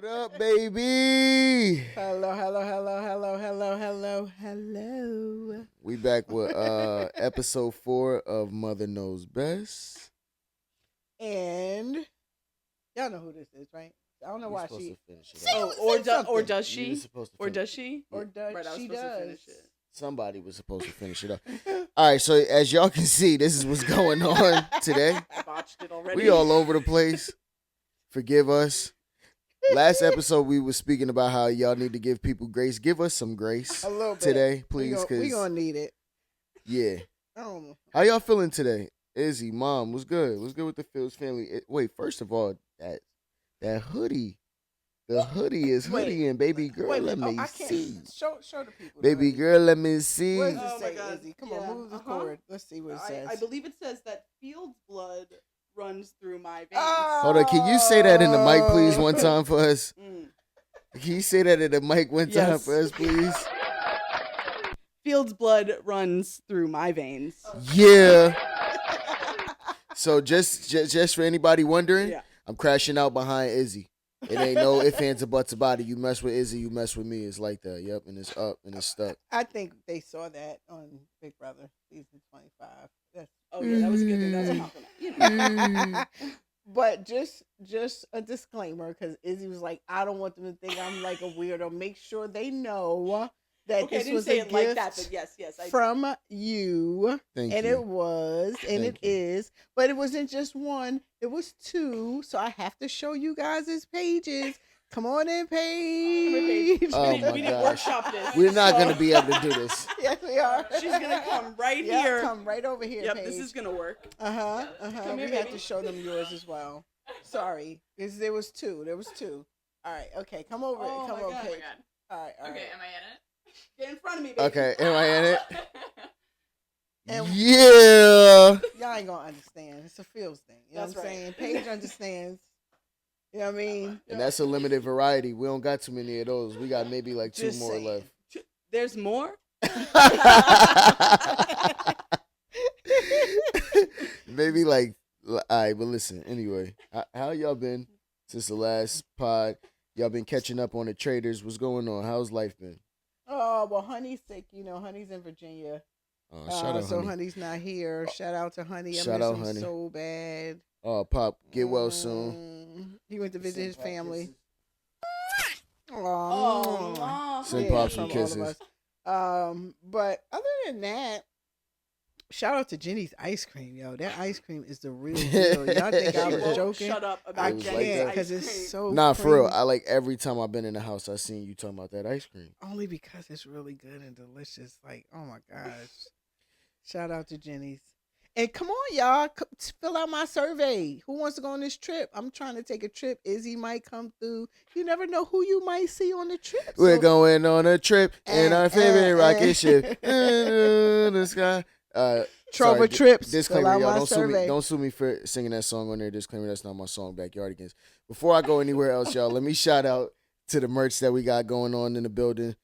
What up, baby? Hello. We back with episode 4 of Mother Knows Best. And y'all know who this is, right? I don't know why she. Finish it Oh, or does she? You were supposed to Or finish. does she? Or does Right, I was she supposed to does? finish it. Somebody was supposed to finish it up. All right, so as y'all can see, this is what's going on today. I botched it already. We all over the place. Forgive us. Last episode, we were speaking about how y'all need to give people grace. Give us some grace A little bit today, please. We gonna need it. Yeah. I don't know. How y'all feeling today? Izzy, Mom, what's good? What's good with the Fields family? Wait, first of all, that hoodie. The hoodie is hoodie and baby girl, let me see. Show the people. Baby girl, let me see. What does Oh it my say, God. Izzy? Come Yeah, on, move the cord. Let's see what it says. I believe it says that Field's blood runs through my veins. Hold on, can you say that in the mic, please, one time for us? Mm. Can you say that in the mic one time Yes. for us, please? Field's blood runs through my veins. Yeah. So just for anybody wondering, Yeah. I'm crashing out behind Izzy. It ain't no ifs, ands, or buts about it. You mess with Izzy, you mess with me. It's like that. Yep, and it's up and it's stuck. I think they saw that on Big Brother season 25. Oh yeah, that was a good thing. That was a compliment. You know. But just a disclaimer, because Izzy was like, I don't want them to think I'm like a weirdo. Make sure they know that Okay, I this didn't was say a it like gift that, but yes. from you. Thank And you. it was, and Thank it is, but it wasn't just one, it was two. So I have to show you guys his pages. Come on in, Paige. Oh we my didn't gosh. workshop this. We're not so going to be able to do this. Yes, we are. She's gonna come right Yeah, here. come right over here, Yep, Paige. this is gonna work. Come here, We have baby. to show them yours as well. Sorry, because there was two. All right, okay, come over. Oh Come my over, God. Paige. All right. Okay, am I in it? Get in front of me, baby. Okay, am I in it? And- Yeah. Y'all ain't gonna understand. It's a feels thing. You know That's what I'm right. saying? Paige understands. You know what I mean? And that's a limited variety. We don't got too many of those. We got maybe like two Just more saying. left. There's more. Maybe like, all right, but listen, anyway, how y'all been since the last pod? Y'all been catching up on the Traitors. What's going on? How's life been? Oh, well, Honey's sick. You know, Honey's in Virginia. Shout out, so honey. Honey's not here. Shout out to Honey. I Shout miss out, him Honey. so bad. Oh, Pop, get well soon. He went to visit his family. Oh, Aw. Mom. Send Yeah, Pop from some all of kisses. us. But other than that, shout out to Jenny's ice cream, yo. That ice cream is the real deal. Y'all think I She was won't joking? Shut up I about It was can't like that. because it's so Nah, for real. creamy. I like every time I've been in the house, I seen you talking about that ice cream. Only because it's really good and delicious. Like, oh my gosh. Shout out to Jenny's. And come on, y'all. Fill out my survey. Who wants to go on this trip? I'm trying to take a trip. Izzy might come through. You never know who you might see on the trip. We're So- going on a trip in our favorite rocket ship in the sky. Trova sorry, Trips. Disclaimer, Fill out y'all. my Don't sue me. survey. Don't sue me for singing that song on there. Disclaimer, that's not my song. Backyardigans. Before I go anywhere else, y'all, let me shout out to the merch that we got going on in the building.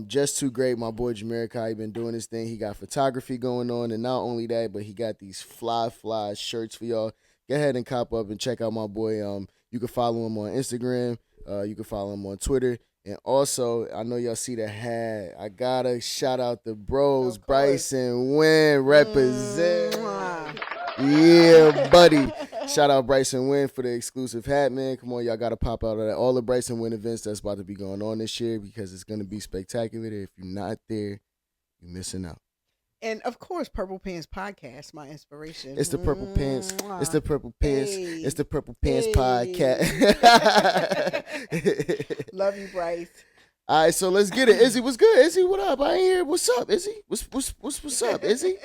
Just Too Great, my boy Jamaica, been doing his thing. He got photography going on, and not only that, but he got these fly shirts for y'all. Go ahead and cop up and check out my boy. You can follow him on Instagram. You can follow him on Twitter. And also, I know y'all see the hat. I gotta shout out the bros, Of course. Bryce and Wynn represent. Mwah. Yeah, buddy. Shout out Bryson Wynn for the exclusive hat, man. Come on, y'all got to pop out of that. All the Bryson Wynn events that's about to be going on this year because it's going to be spectacular. If you're not there, you're missing out. And of course, Purple Pants Podcast, my inspiration. It's the Purple Pants. It's the Purple Pants. Hey. It's the Purple Pants Hey. podcast. Love you, Bryce. All right, so let's get it. Izzy, what's good? Izzy, what up? I ain't here. What's up, Izzy? What's up, Izzy?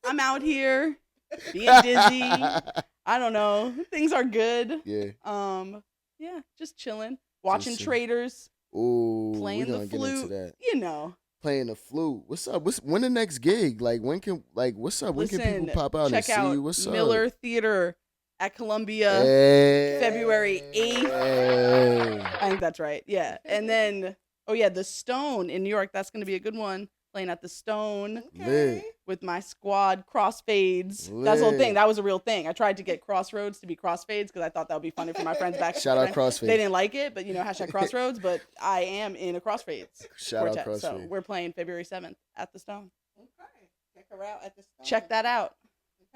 I'm out here being dizzy. I don't know. Things are good. Yeah. Yeah, just chilling, watching Just Traitors, Ooh, playing we're the gonna get into flute. that. You know. Playing the flute. What's up? When the next gig? Like what's up? When Listen, can people pop out and check see out you? What's Miller up? Theater at Columbia, Hey. February 8th. Hey. I think that's right. Yeah, and then the Stone in New York. That's going to be a good one. playing at the Stone Lit. with my squad, crossfades. That's the whole thing. Lit. That was a real thing. I tried to get Crossroads to be crossfades because I thought that would be funny for my friends back. Shout out then. Crossfades. They didn't like it, but hashtag Crossroads. But I am in a crossfades Shout out quartet. So Crossfades. we're playing February 7th at the Stone. Okay. Check her out at the Stone. Check that out.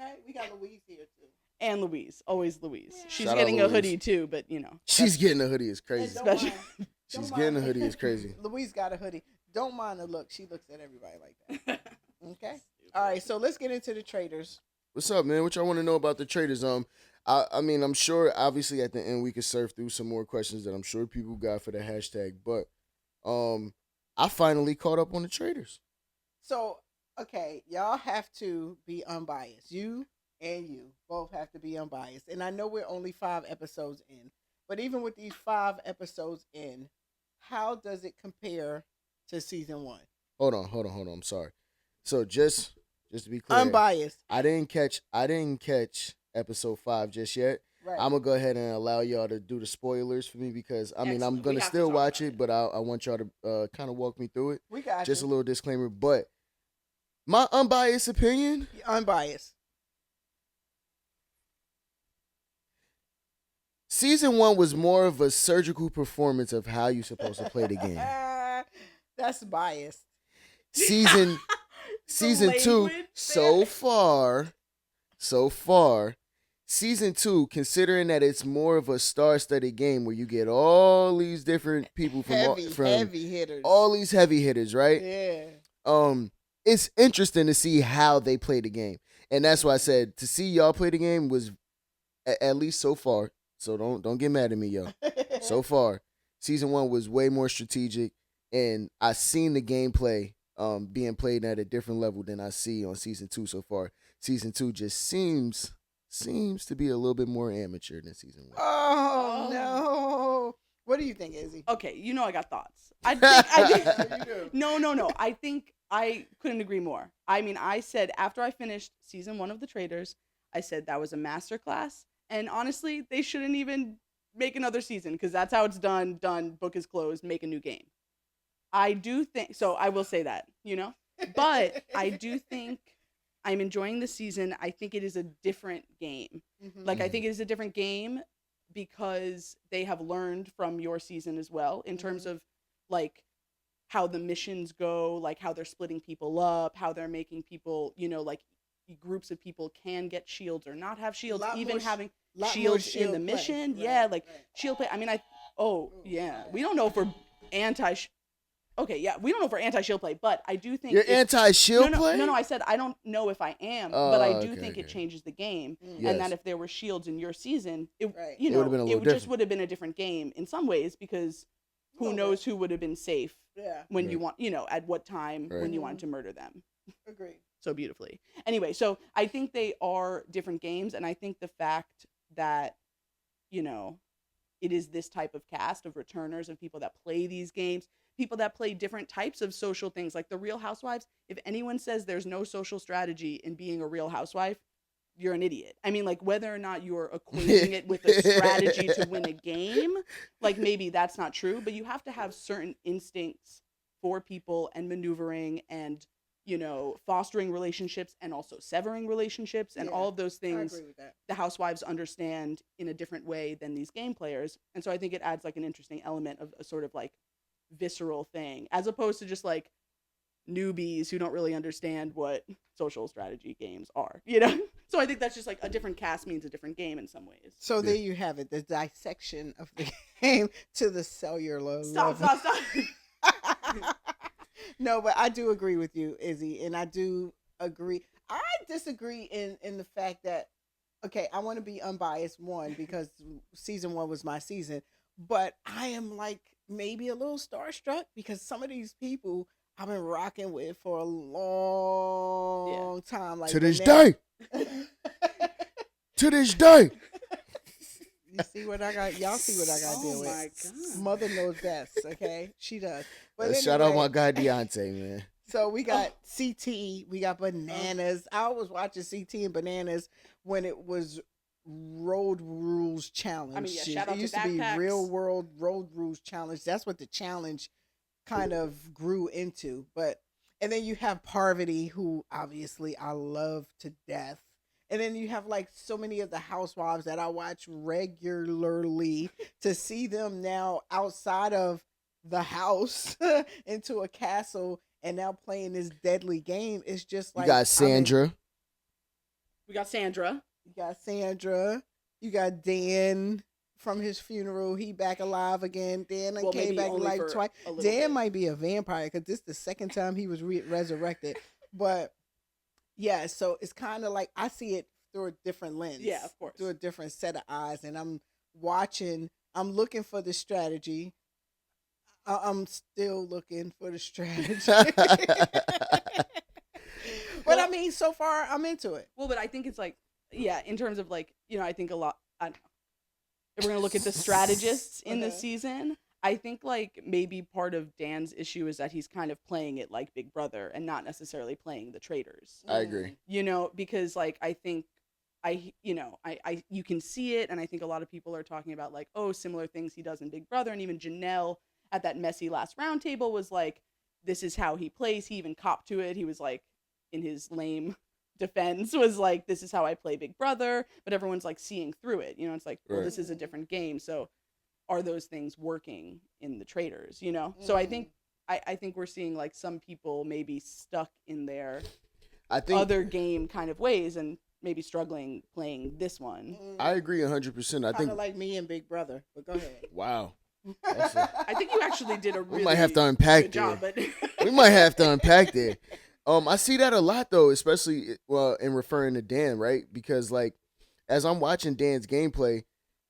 Okay. We got Louise here too. And Louise, always Louise. Yeah. She's Shout out getting a Louise. hoodie too, but She's getting a hoodie. It's crazy. And don't Special. mind- She's don't getting a mind- hoodie. It's crazy. Louise got a hoodie. Don't mind the look. She looks at everybody like that. Okay. All right. So let's get into the Traitors. What's up, man? What y'all want to know about the Traitors? I mean, I'm sure obviously at the end we could surf through some more questions that I'm sure people got for the hashtag, but I finally caught up on the Traitors. So, okay, y'all have to be unbiased. You and you both have to be unbiased. And I know we're only 5 episodes in, but even with these 5 episodes in, how does it compare to season 1? Hold on. I'm sorry. So just to be clear, Unbiased. I didn't catch episode 5 just yet. Right. I'm gonna go ahead and allow y'all to do the spoilers for me because I mean I'm Excellent. gonna We have to still talk watch about it, but I want y'all to kind of walk me through it. We got Just a you. little disclaimer, but my unbiased opinion, Unbiased. season 1 was more of a surgical performance of how you're supposed to play the game. That's biased. Season 2 language so far, season 2, considering that it's more of a star-studded game where you get all these different people from Heavy hitters. all these heavy hitters, right? Yeah. It's interesting to see how they play the game, and that's why I said to see y'all play the game was at least so far. So don't get mad at me, yo. So far, season 1 was way more strategic, and I seen the gameplay being played at a different level than I see on season 2 so far. Season 2 just seems to be a little bit more amateur than season 1. Oh, no. What do you think, Izzy? Okay, I got thoughts. I think You do. No. I think I couldn't agree more. I mean, I said after I finished season 1 of the Traitors, I said that was a masterclass. And honestly, they shouldn't even make another season because that's how it's done. Book is closed. Make a new game. I do think so. I will say that, but I do think I'm enjoying the season. I think it is a different game. Mhm. Like, I think it is a different game because they have learned from your season as well in terms of like how the missions go, like how they're splitting people up, how they're making people, like groups of people can get shields or not have shields, Lot even more having lot more shields in shield the play. mission. Right, Yeah, like right. shield play. I mean, we don't know if we're anti. Okay, yeah, we don't know if we're anti-shield play, but I do think You're anti-shield no, play? No, I said I don't know if I am, but I do okay, think it okay. changes the game, Mm. and that if there were shields in your season, it Right. you It know would've been a little just different. would have been a different game in some ways because who Little knows who would have been safe Yeah. when you Right. want at what time Right. when you wanted to murder them Agree. so beautifully. Anyway, so I think they are different games, and I think the fact that it is this type of cast of returners, of people that play these games, people that play different types of social things, like the Real Housewives. If anyone says there's no social strategy in being a Real Housewife, you're an idiot. I mean, like, whether or not you're equating it with a strategy to win a game, like, maybe that's not true, but you have to have certain instincts for people and maneuvering and, fostering relationships and also severing relationships and Yeah, all of those I things agree with that. the housewives understand in a different way than these game players. And so I think it adds like an interesting element of a sort of like visceral thing, as opposed to just like newbies who don't really understand what social strategy games are, So I think that's just like a different cast means a different game in some ways. So there you have it, the dissection of the game to the cellular Stop. No, but I do agree with you, Izzy, and I do agree. I disagree in the fact that, okay, I want to be unbiased, one, because season 1 was my season, but I am like maybe a little starstruck because some of these people I've been rocking with for a long time. Like To this day. To this day. You see what I got? Y'all see what I got to deal Oh with. my God. Mother knows best, okay? She does. But Shout out anyway, my guy Deontay, man. So we got CT, we got Bananas. I was watching CT and Bananas when it was Road Rules Challenge. I mean, yeah, shout out it to used to be Backpacks. Real World Road Rules Challenge. That's what the challenge kind of grew into. And then you have Parvati, who obviously I love to death. And then you have like so many of the housewives that I watch regularly to see them now outside of the house into a castle and now playing this deadly game. It's just You like got Sandra. We got Sandra. You got Sandra. You got Dan from his funeral. He back alive again. Dan Well, came maybe back to only life for twice. a little Dan bit. might be a vampire because this is the second time he was resurrected. But yeah, so it's kind of like I see it through a different lens. Yeah, of course. Through a different set of eyes. And I'm looking for the strategy. I'm still looking for the strategy. But I mean, so far I'm into it. Well, but I think it's like, yeah, in terms of like, I think a lot, I don't know. If we're going to look at the strategists in this season, I think like maybe part of Dan's issue is that he's kind of playing it like Big Brother and not necessarily playing the traitors. I agree. Because like I think you can see it, and I think a lot of people are talking about like, oh, similar things he does in Big Brother, and even Janelle at that messy last roundtable was like, this is how he plays. He even copped to it. He was like, in his lame defense, was like, this is how I play Big Brother, but everyone's like seeing through it. It's like, well, this is a different game. So are those things working in the traitors? So I think we're seeing like some people maybe stuck in their other game kind of ways and maybe struggling playing this one. I agree 100%. I think like me and Big Brother, but go ahead. Wow. I think you actually did a really we might have to unpack good job, but we might have to unpack there. I see that a lot though, especially in referring to Dan, right? Because like as I'm watching Dan's gameplay,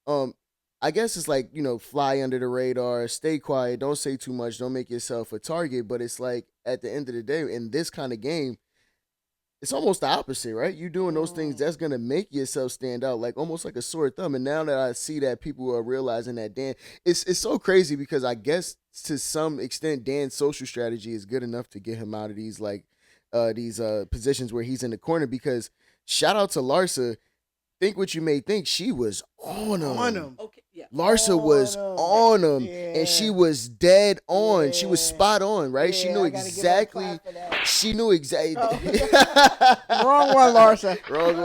I guess it's like, fly under the radar, stay quiet, don't say too much, don't make yourself a target. But it's like at the end of the day, in this kind of game, it's almost the opposite, right? You doing those things that's gonna make yourself stand out, like almost like a sore thumb. And now that I see that people are realizing that Dan, it's so crazy because I guess to some extent Dan's social strategy is good enough to get him out of these positions where he's in the corner. Because shout out to Larsa. Think what you may think, she was on him. okay, yeah. Larsa was on him, and she was dead on. She was spot on, right? Yeah, she knew exactly. Wrong one, Larsa. Wrong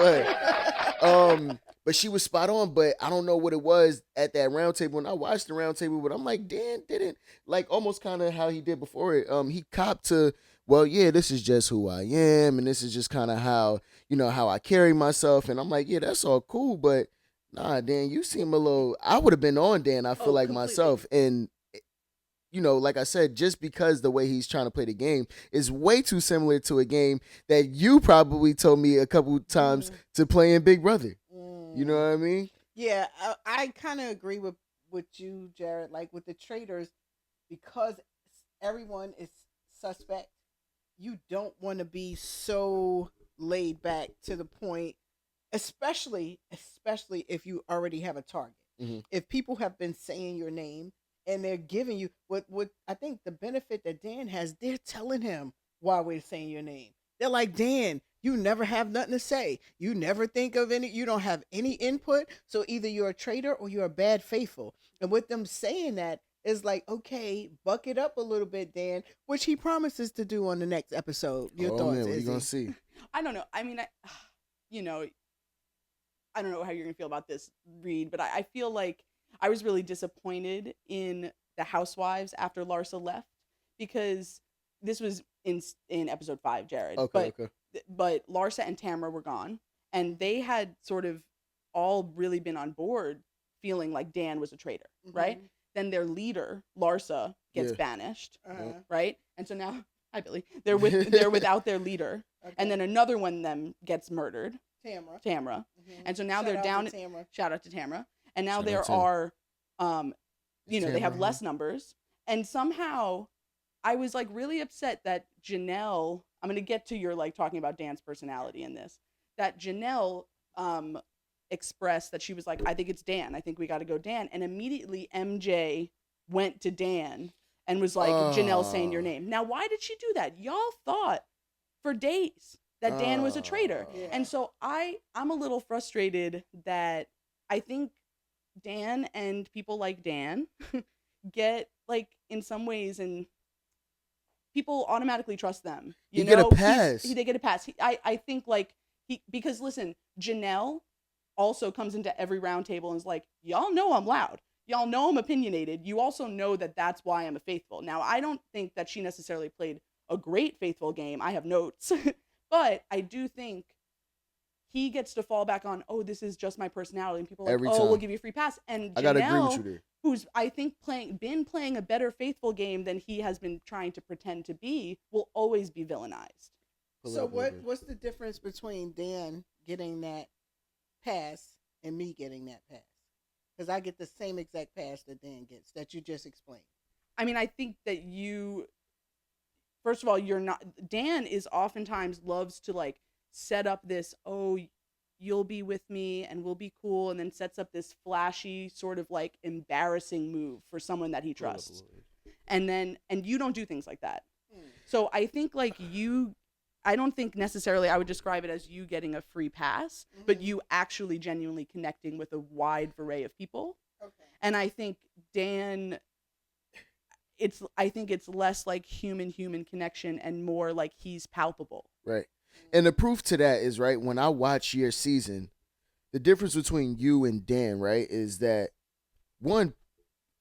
one. But she was spot on. But I don't know what it was at that round table. When I watched the round table, but I'm like, Dan didn't like almost kind of how he did before it. He copped to, well, yeah, this is just who I am, and this is just kind of how how I carry myself. And I'm like, yeah, that's all cool, but nah, Dan, you seem a little. I would have been on Dan. I feel like completely. myself, and like I said, just because the way he's trying to play the game is way too similar to a game that you probably told me a couple times to play in Big Brother. You know what I mean? Yeah, I kind of agree with you, Jared. Like with the traitors, because everyone is suspect, you don't want to be so laid back to the point, especially if you already have a target. Mm-hmm. If people have been saying your name and they're giving you what I think the benefit that Dan has, they're telling him why we're saying your name. They're like, Dan, you never have nothing to say. You never think of any, you don't have any input. So either you're a traitor or you're a bad faithful. And with them saying that, is like, okay, buck it up a little bit, Dan, which he promises to do on the next episode. Your thoughts, man, what Izzy? you gonna see? I don't know. I mean, I don't know how you're gonna feel about this, Reed, but I feel like I was really disappointed in the Housewives after Larsa left, because this was in episode 5, Jared. Okay. But Larsa and Tamara were gone, and they had sort of all really been on board feeling like Dan was a traitor, right? Then their leader, Larsa, gets banished, right? And so now, hi Billy, they're without their leader, and then another one of them gets murdered, Tamara. And so now they're down. Shout out to Tamara. And now there are, they have less numbers, and somehow I was like really upset that Janelle. I'm gonna get to your like talking about Dan's personality in this. That Janelle expressed that she was like, I think it's Dan. I think we got to go Dan. And immediately MJ went to Dan and was like, Janelle's saying your name. Now, why did she do that? Y'all thought for days that Dan was a traitor. And so I'm a little frustrated that I think Dan and people like Dan get like in some ways, and people automatically trust them. You get a pass. They get a pass. I think like because listen, Janelle also comes into every round table and is like, y'all know I'm loud. Y'all know I'm opinionated. You also know that that's why I'm a faithful. Now, I don't think that she necessarily played a great faithful game. I have notes. But I do think he gets to fall back on, oh, this is just my personality. And people are like, Every oh, time. we'll give you a free pass. And I gotta agree with Janelle, you there. who's I think been playing a better faithful game than he has been trying to pretend to be, will always be villainized. So what's the difference between Dan getting that pass and me getting that pass? Because I get the same exact pass that Dan gets that you just explained. I mean, I think that first of all, you're not. Dan is oftentimes loves to like set up this, oh, you'll be with me and we'll be cool, and then sets up this flashy sort of like embarrassing move for someone that he trusts. And you don't do things like that. So I think like I don't think necessarily I would describe it as you getting a free pass, but you actually genuinely connecting with a wide array of people. Okay. And I think Dan, I think it's less like human connection and more like he's palpable. Right. And the proof to that is, right, when I watch your season, the difference between you and Dan, right, is that one,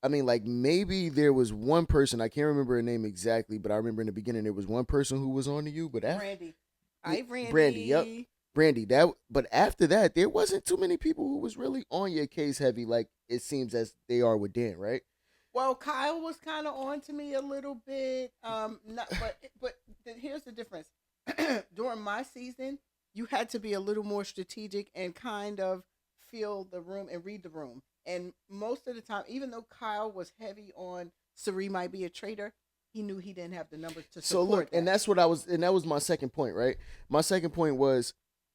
I mean, like maybe there was one person, I can't remember her name exactly, but I remember in the beginning there was one person who was on to you, but Brandy. Brandy. Brandy, yep. Brandy, but after that, there wasn't too many people who was really on your case heavy like it seems as they are with Dan, right? Well, Kyle was kind of on to me a little bit. But here's the difference. During my season, you had to be a little more strategic and kind of feel the room and read the room. And most of the time, even though Kyle was heavy on Cirie might be a traitor, he knew he didn't have the numbers to support So look, that. and that was my second point, right? My second point was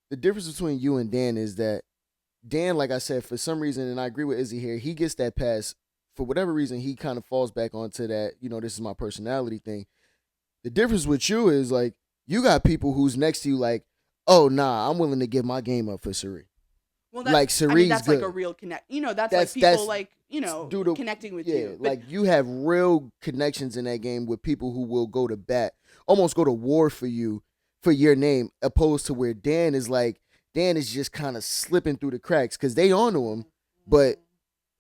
the difference between you and Dan is that Dan, like I said, for some reason, and I agree with Izzy here, he gets that pass. For whatever reason, he kind of falls back onto that, this is my personality thing. The difference with you is, like, you got people who's next to you like, oh, nah, I'm willing to give my game up for Cirie. Well, like Cirie's that's good. like a real connect. That's like people connecting with you. Like you have real connections in that game with people who will go to bat, almost go to war for you, for your name, opposed to where Dan is just kind of slipping through the cracks because they onto him, but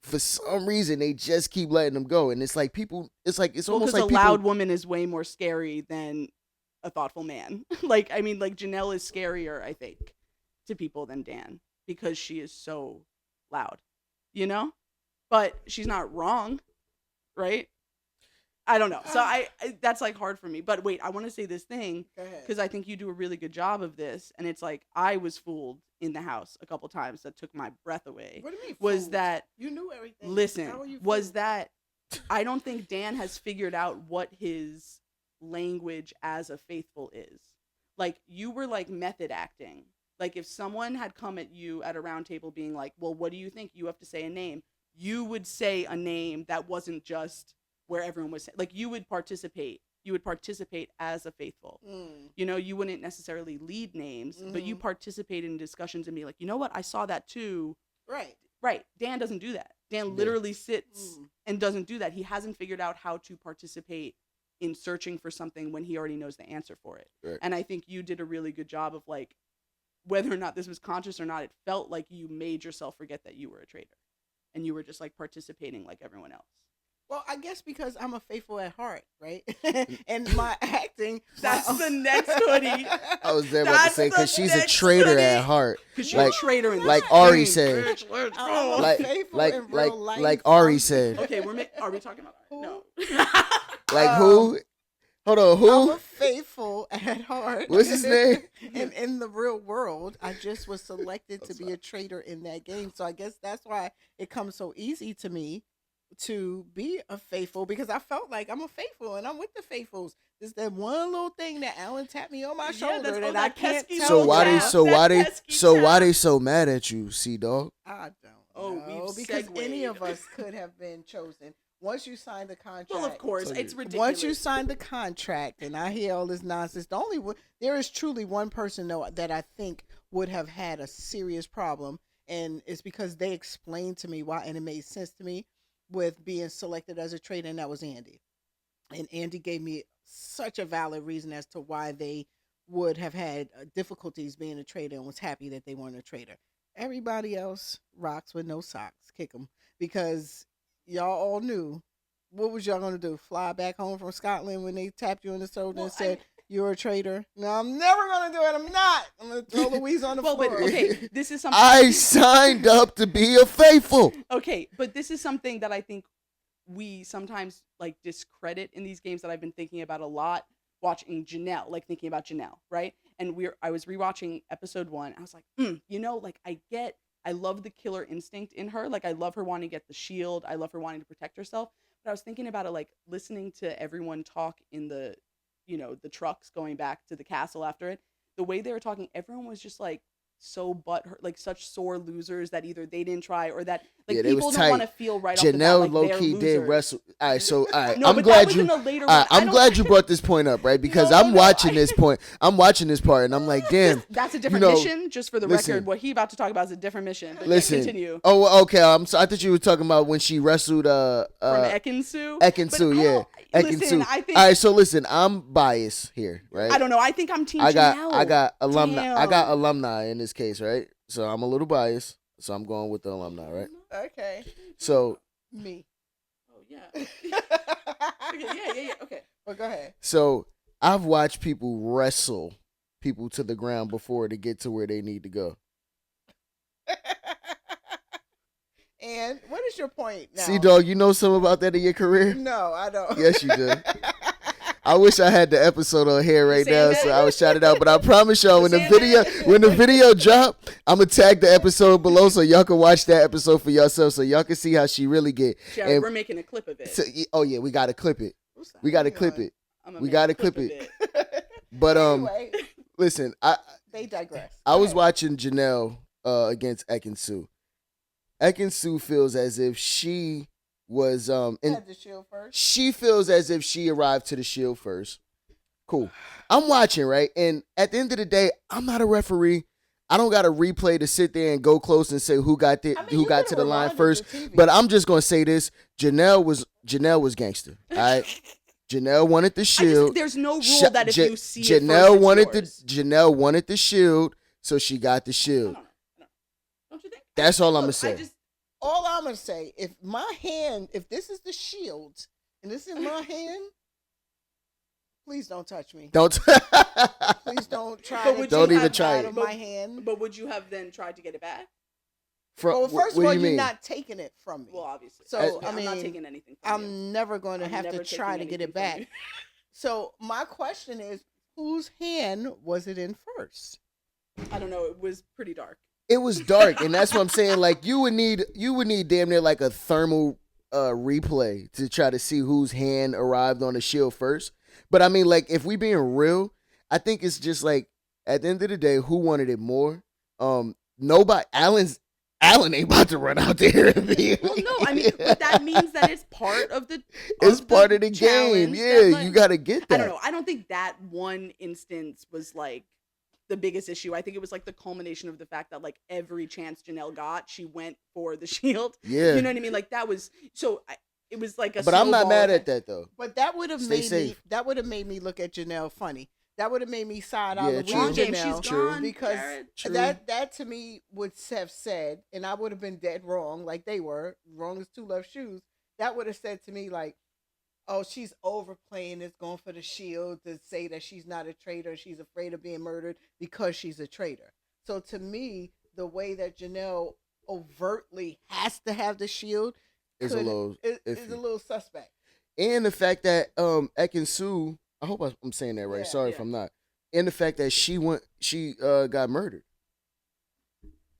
for some reason they just keep letting them go, and it's like people. It's almost like a loud woman is way more scary than a thoughtful man. Like Janelle is scarier, I think, to people than Dan because she is so loud, but she's not wrong, right? I don't know. So I that's like hard for me. But wait, I want to say this thing because I think you do a really good job of this, and it's like I was fooled in the house a couple times that took my breath away. What do you mean? Was fooled? that you knew everything? Listen, How are you was fooled? that I don't think Dan has figured out what his language as a faithful is. Like you were like method acting. Like if someone had come at you at a round table being like, well, what do you think? You have to say a name. You would say a name that wasn't just where everyone was like you would participate as a faithful. You wouldn't necessarily lead names, but you participate in discussions and be like, you know what, I saw that too. Right. Dan doesn't do that. Dan literally sits and doesn't do that. He hasn't figured out how to participate in searching for something when he already knows the answer for it. Right. And I think you did a really good job of like whether or not this was conscious or not, it felt like you made yourself forget that you were a traitor and you were just like participating like everyone else. Well, I guess because I'm a faithful at heart, right? And my acting. That's the next hoodie. I was there about to say, because she's a traitor at heart. Because you're a traitor in like this Ari thing, said. bitch. Let's I'm go. faithful in real life. Like Ari said. Okay, are we talking about Who? No. Like who? Hold on, I'm who? a faithful at heart. What's his name? And in the real world, I just was selected to be a traitor in that game. So I guess that's why it comes so easy to me to be a faithful, because I felt like I'm a faithful and I'm with the faithfuls. There's that one little thing that Alan tapped me on my shoulder that I can't tell. So why they they so mad at you, C-Dog? I don't know. Because segued. any of us could have been chosen. Once you sign the contract. Well, of course, it's ridiculous. Once you sign the contract, and I hear all this nonsense, there is truly one person though that I think would have had a serious problem, and it's because they explained to me why, and it made sense to me with being selected as a traitor, and that was Andy. And Andy gave me such a valid reason as to why they would have had difficulties being a traitor and was happy that they weren't a traitor. Everybody else rocks with no socks. Kick them. Because y'all all knew. What was y'all going to do? Fly back home from Scotland when they tapped you on the shoulder and said, you're a traitor? No, I'm never going to do it. I'm not. I'm going to throw Louise on the floor. But okay, this is something. I signed up to be a faithful. Okay, but this is something that I think we sometimes like discredit in these games that I've been thinking about a lot watching Janelle, like thinking about Janelle, right? And I was rewatching episode 1. I was like, like I love the killer instinct in her. Like I love her wanting to get the shield. I love her wanting to protect herself. But I was thinking about it, like listening to everyone talk in the, the trucks going back to the castle after it. The way they were talking, everyone was just like so butthurt, like such sore losers that either they didn't try or that like people don't want to feel right off the bat Janelle like low-key did wrestle. All right, so No, I'm but glad that was you. in a later All right, one. I'm glad you brought this point up, right? Because No, I'm watching this point. I'm watching this part, and I'm like, damn. That's a different mission. Just for the record, what he about to talk about is a different mission. But continue. Oh, okay. I thought you were talking about when she wrestled from Ekin-Su. Ekin-Su, yeah. Ekin-Su. I think. All right, so listen, I'm biased here, right? I don't know. I think I'm Team Janelle. I got alumni. Damn. I got alumni in this case, right? So I'm a little biased. So I'm going with the alumni, right? Okay. So me. Oh yeah. Okay, yeah. Okay. Well, go ahead. So I've watched people wrestle people to the ground before to get to where they need to go. And what is your point now? See, dog, you know something about that in your career? No, I don't. Yes, you do. I wish I had the episode on here right now, so I would shout it out. But I promise y'all, when the video drop, I'm gonna tag the episode below so y'all can watch that episode for yourself, so y'all can see how she really get. Yeah, we're making a clip of it. So, we gotta clip it. We gotta clip it. We gotta clip it. But anyway, listen, they digress. I was watching Janelle against Ekin-Su. Ekin-Su feels as if she was had the shield first. She feels as if she arrived to the shield first. Cool. I'm watching, right? And at the end of the day, I'm not a referee. I don't got a replay to sit there and go close and say who got to the line first. But I'm just gonna say this: Janelle was gangster. All right. Janelle wanted the shield. There's no rule that if you see Janelle it first, Janelle wanted the shield, so she got the shield. No. Don't you think? That's all I'm gonna say. All I'm gonna say, if this is the shield and this is my hand, please don't touch me. Please don't try. Don't even try it. My hand. But would you have then tried to get it back? Well, first of all, you're not taking it from me. Well, obviously. So I'm not taking anything from you. I'm never going to have to try to get it back. So my question is, whose hand was it in first? I don't know. It was pretty dark. It was dark, and that's what I'm saying. Like you would need damn near like a thermal replay to try to see whose hand arrived on the shield first. But I mean, like if we being real, I think it's just like at the end of the day, who wanted it more? Nobody. Alan ain't about to run out there and be. Well, no, I mean, but that means that it's part of the. It's part of the game. Yeah, you got to get that. I don't know. I don't think that one instance was like the biggest issue. I think it was like the culmination of the fact that like every chance Janelle got, she went for the shield. Yeah, you know what I mean. Like that was so. It was like a. But I'm not mad at that though. But that would have made me look at Janelle funny. That would have made me side out with Janelle. She's gone, because Jared. that to me would have said, and I would have been dead wrong, like they were wrong as two left shoes. That would have said to me like, "Oh, she's overplaying this, going for the shield to say that she's not a traitor. She's afraid of being murdered because she's a traitor." So to me, the way that Janelle overtly has to have the shield is a little suspect. And the fact that Ekin-Su, I hope I'm saying that right. Yeah, sorry if I'm not. And the fact that she got murdered.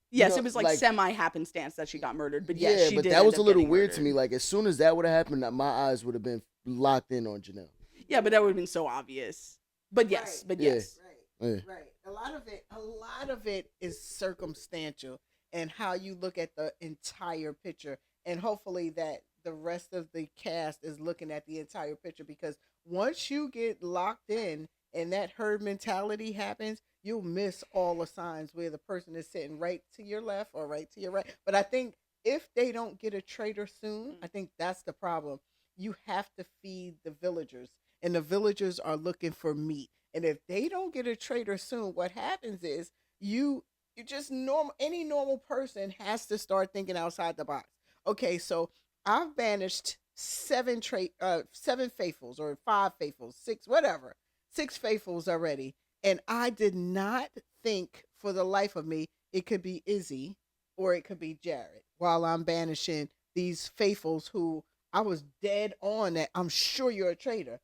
Yes, it was like semi happenstance that she got murdered, but yes, she did. That was a little weird to me. Like as soon as that would have happened, my eyes would have been locked in on Janelle. Yeah, but that would have been so obvious. But yes, yes. Right. A lot of it is circumstantial and how you look at the entire picture, and hopefully that the rest of the cast is looking at the entire picture, because once you get locked in and that herd mentality happens, you'll miss all the signs where the person is sitting right to your left or right to your right. But I think if they don't get a traitor soon, I think that's the problem. you have to feed the villagers, and the villagers are looking for meat. And if they don't get a traitor soon, what happens is you just normal any normal person has to start thinking outside the box. Okay, so I've banished seven faithfuls or five faithfuls, six whatever, six faithfuls already, and I did not think for the life of me it could be Izzy or it could be Jared while I'm banishing these faithfuls who I was dead on that I'm sure you're a traitor.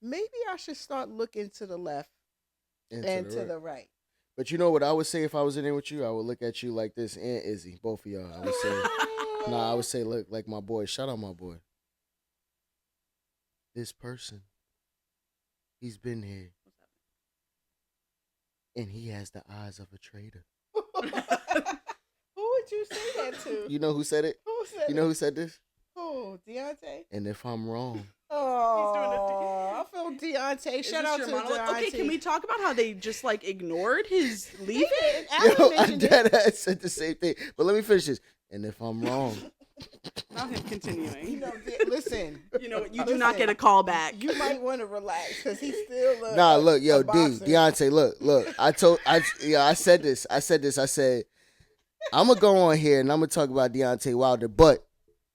Maybe I should start looking to the left and to the right. But you know what I would say if I was in there with you? I would look at you like this and Izzy, both of y'all. I would say, I would say, look, like my boy. Shout out my boy. This person, he's been here. And he has the eyes of a traitor. Who would you say that to? You know who said it? Who said You know who said this? Who? Deontay? And if I'm wrong. Oh, I feel Deontay. Shout out to Deontay. Okay, can we talk about how they just like ignored his leaving? Yo, I said the same thing. But let me finish this. And if I'm wrong. Not him continuing. You know, listen. You know what? You do not get a call back. You might want to relax because he's still look, yo, Deontay, look. I said this. I said, I'm going to go on here and I'm going to talk about Deontay Wilder, but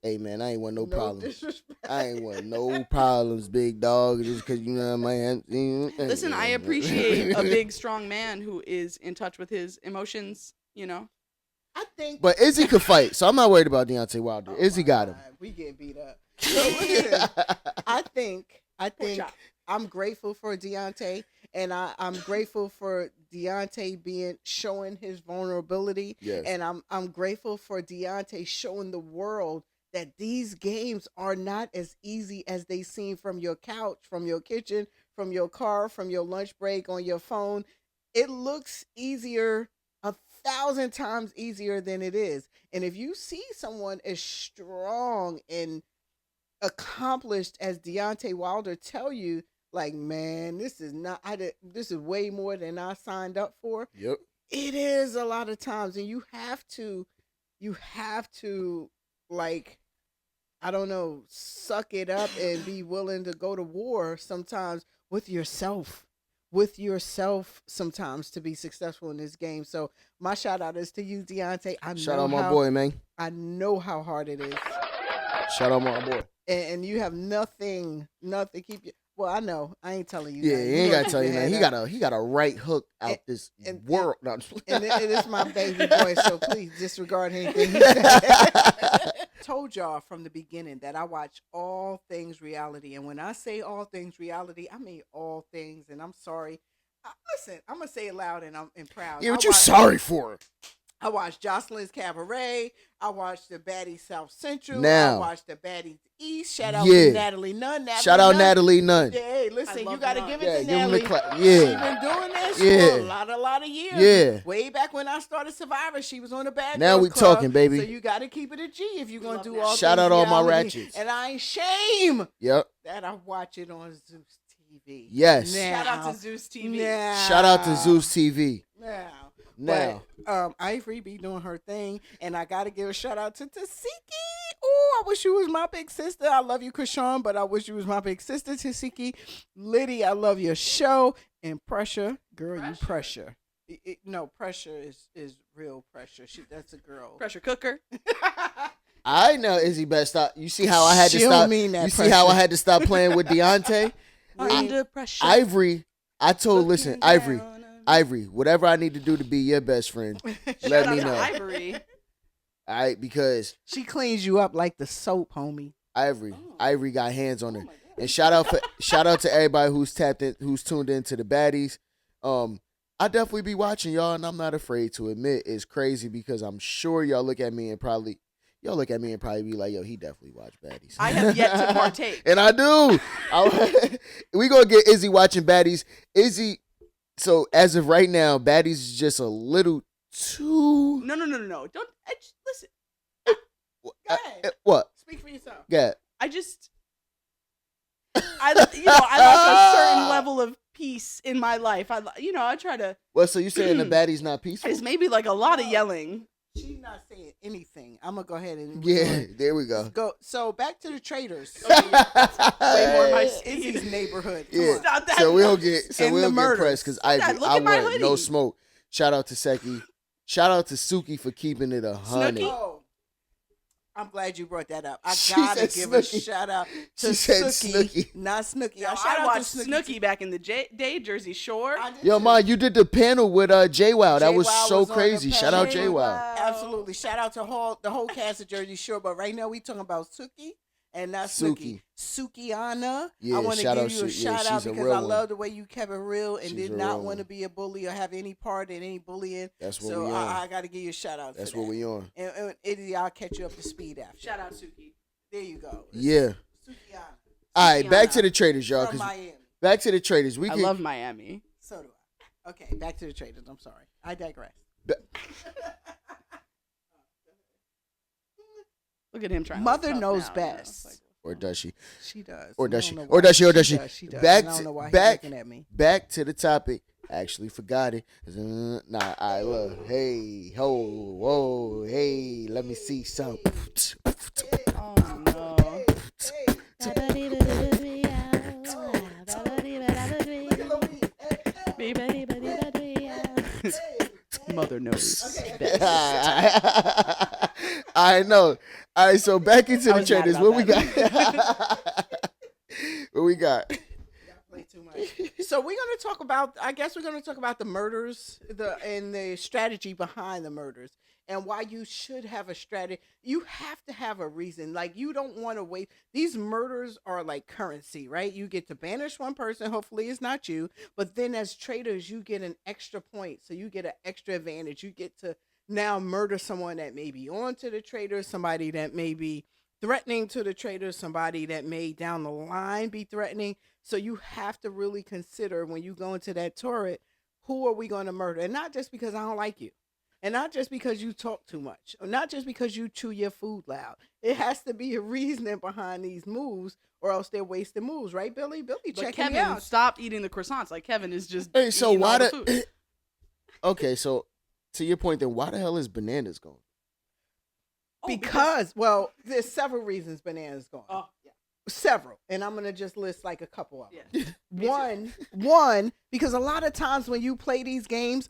hey, man, I ain't want no problems. Disrespect. I ain't want no problems, big dog, just because, you know, my hand. Listen, I appreciate a big, strong man who is in touch with his emotions, you know? I think. But Izzy could fight, so I'm not worried about Deontay Wilder. Izzy got him. We get beat up. So listen, I think I'm grateful for Deontay, and I'm grateful for Deontay showing his vulnerability. Yes. And I'm grateful for Deontay showing the world that these games are not as easy as they seem from your couch, from your kitchen, from your car, from your lunch break, on your phone. It looks easier, 1,000 times easier than it is. And if you see someone as strong and accomplished as Deontay Wilder, tell you, like, man, this is way more than I signed up for. Yep. It is a lot of times, and you have to like, I don't know, suck it up and be willing to go to war sometimes with yourself sometimes to be successful in this game. So my shout out is to you, Deontay. Shout out my boy, man. I know how hard it is. Shout out my boy. And you have nothing keep you. Well, I know. I ain't telling you. Yeah, nothing. he ain't gotta tell you that. He got a right hook out this world. And it is my baby boy, so please disregard anything he said. Told y'all from the beginning that I watch all things reality, and when I say all things reality, I mean all things. And I'm sorry. Listen, I'm gonna say it loud and I'm proud. Yeah, what you sorry for? I watched Jocelyn's Cabaret. I watched the Baddies South Central. Now, I watched the Baddies East. Shout out to Natalie Nunn. Shout out Natalie Nunn. Yeah, hey, listen, you got to give it to give him Natalie. Yeah. She's been doing this for a lot of years. Yeah. Way back when I started Survivor, she was on the Bad Now Girls we Club, talking, baby. So you got to keep it a G if you're going to do all Shout out all my reality. ratchets. And I ain't shame that I watch it on Zeus TV. Yes. Shout out to Zeus TV. Shout out to Zeus TV. Now. But Ivory be doing her thing, and I gotta give a shout out to Tasiki. Oh, I wish you was my big sister. I love you, Krishan, but I wish you was my big sister, Tasiki. Liddy, I love your show. And Pressure, girl, you pressure. No, Pressure is real pressure. That's a girl. Pressure cooker. I know Izzy best stop. You see how I had to She don't stop. mean that You see pressure. how I had to stop playing with Deontay. Under pressure. Ivory, I told Looking Ivory, whatever I need to do to be your best friend, let me know. Ivory. All right, because She cleans you up like the soap, homie. Ivory got hands on her. And shout out to everybody who's who's tuned into the baddies. I definitely be watching y'all, and I'm not afraid to admit it's crazy because I'm sure y'all look at me and probably be like, yo, he definitely watched baddies. I have yet to partake. And I do. We gonna get Izzy watching baddies. Izzy. So as of right now, baddies is just a little too. No. Don't listen. Go ahead. What? Speak for yourself. Yeah. I like a certain level of peace in my life. I try to. Well, so you saying the baddies not peaceful? It's maybe like a lot of yelling. She's not saying anything. I'm gonna go ahead and Yeah, there we go. go. So back to the Traitors. Way more my Izzy's speed. neighborhood. Come Yeah. on. Stop that. So we don't get And the murders. pressed because Dad, look I at my went no hoodie. smoke. Shout out to Seki. Shout out to Suki for keeping it 100. Snooki? Oh, I'm glad you brought that up. I She gotta said give a Snooki. shout out to She said Snooki, Snooki. not Snooki. No, Shout I out watched to Snooki back in the day, Jersey Shore. I did Yo, too. Ma, you did the panel with JWoww. That was JWoww so was on the crazy. Shout out panel. JWoww. Absolutely. Shout out to the whole cast of Jersey Shore. But right now we talking about Suki and not Snooki. Sukiana. Yeah, I want to shout give out you a Su- yeah, shout out she's a because real I one. love the way you kept it real and She's did a not real want to one. be a bully or have any part in any bullying. That's what So we on. I got to give you a shout out. That's for what that. we on. And Eddie, I'll catch you up to speed after. Shout out Suki. There you go. Yeah. Sukiana All right, back Sukiana. to the Traitors, y'all. from 'Cause Miami. back to the Traitors. We I can love Miami. So do I. Okay, back to the Traitors. I'm sorry. I digress. Look at him trying. Mother to be tough knows now, you know? best. It's like, or does she? She does. Or I does don't she? know Or why. does she? Or does she? She does. Back And I don't know why to he's back looking at me. back to the topic. Actually forgot it. Nah, I look. Hey, ho, whoa, hey, let me see some. oh no. Mother knows best. I know. All right, so back into I the was mad Traitors. about What we that. got? What we got? Play too much. So we're gonna talk about. I guess we're gonna talk about the murders, and the strategy behind the murders, and why you should have a strategy. You have to have a reason. Like you don't want to wait. These murders are like currency, right? You get to banish one person. Hopefully, it's not you. But then, as traitors, you get an extra point. So you get an extra advantage. You get to now murder someone that may be on to the traitor, somebody that may be threatening to the traitor, somebody that may down the line be threatening. So you have to really consider when you go into that turret, who are we going to murder? And not just because I don't like you. And not just because you talk too much. Or not just because you chew your food loud. It has to be a reasoning behind these moves or else they're wasted moves. Right, Billy? Billy, But check Kevin, me out. stop eating the croissants. Like Kevin is just. Hey, so eating why all the the? food. Okay, so to your point, then why the hell is bananas going? Oh, Because, well, there's several reasons bananas gone. Oh, yeah. Several. And I'm going to just list like a couple of them. Yeah. One, because a lot of times when you play these games,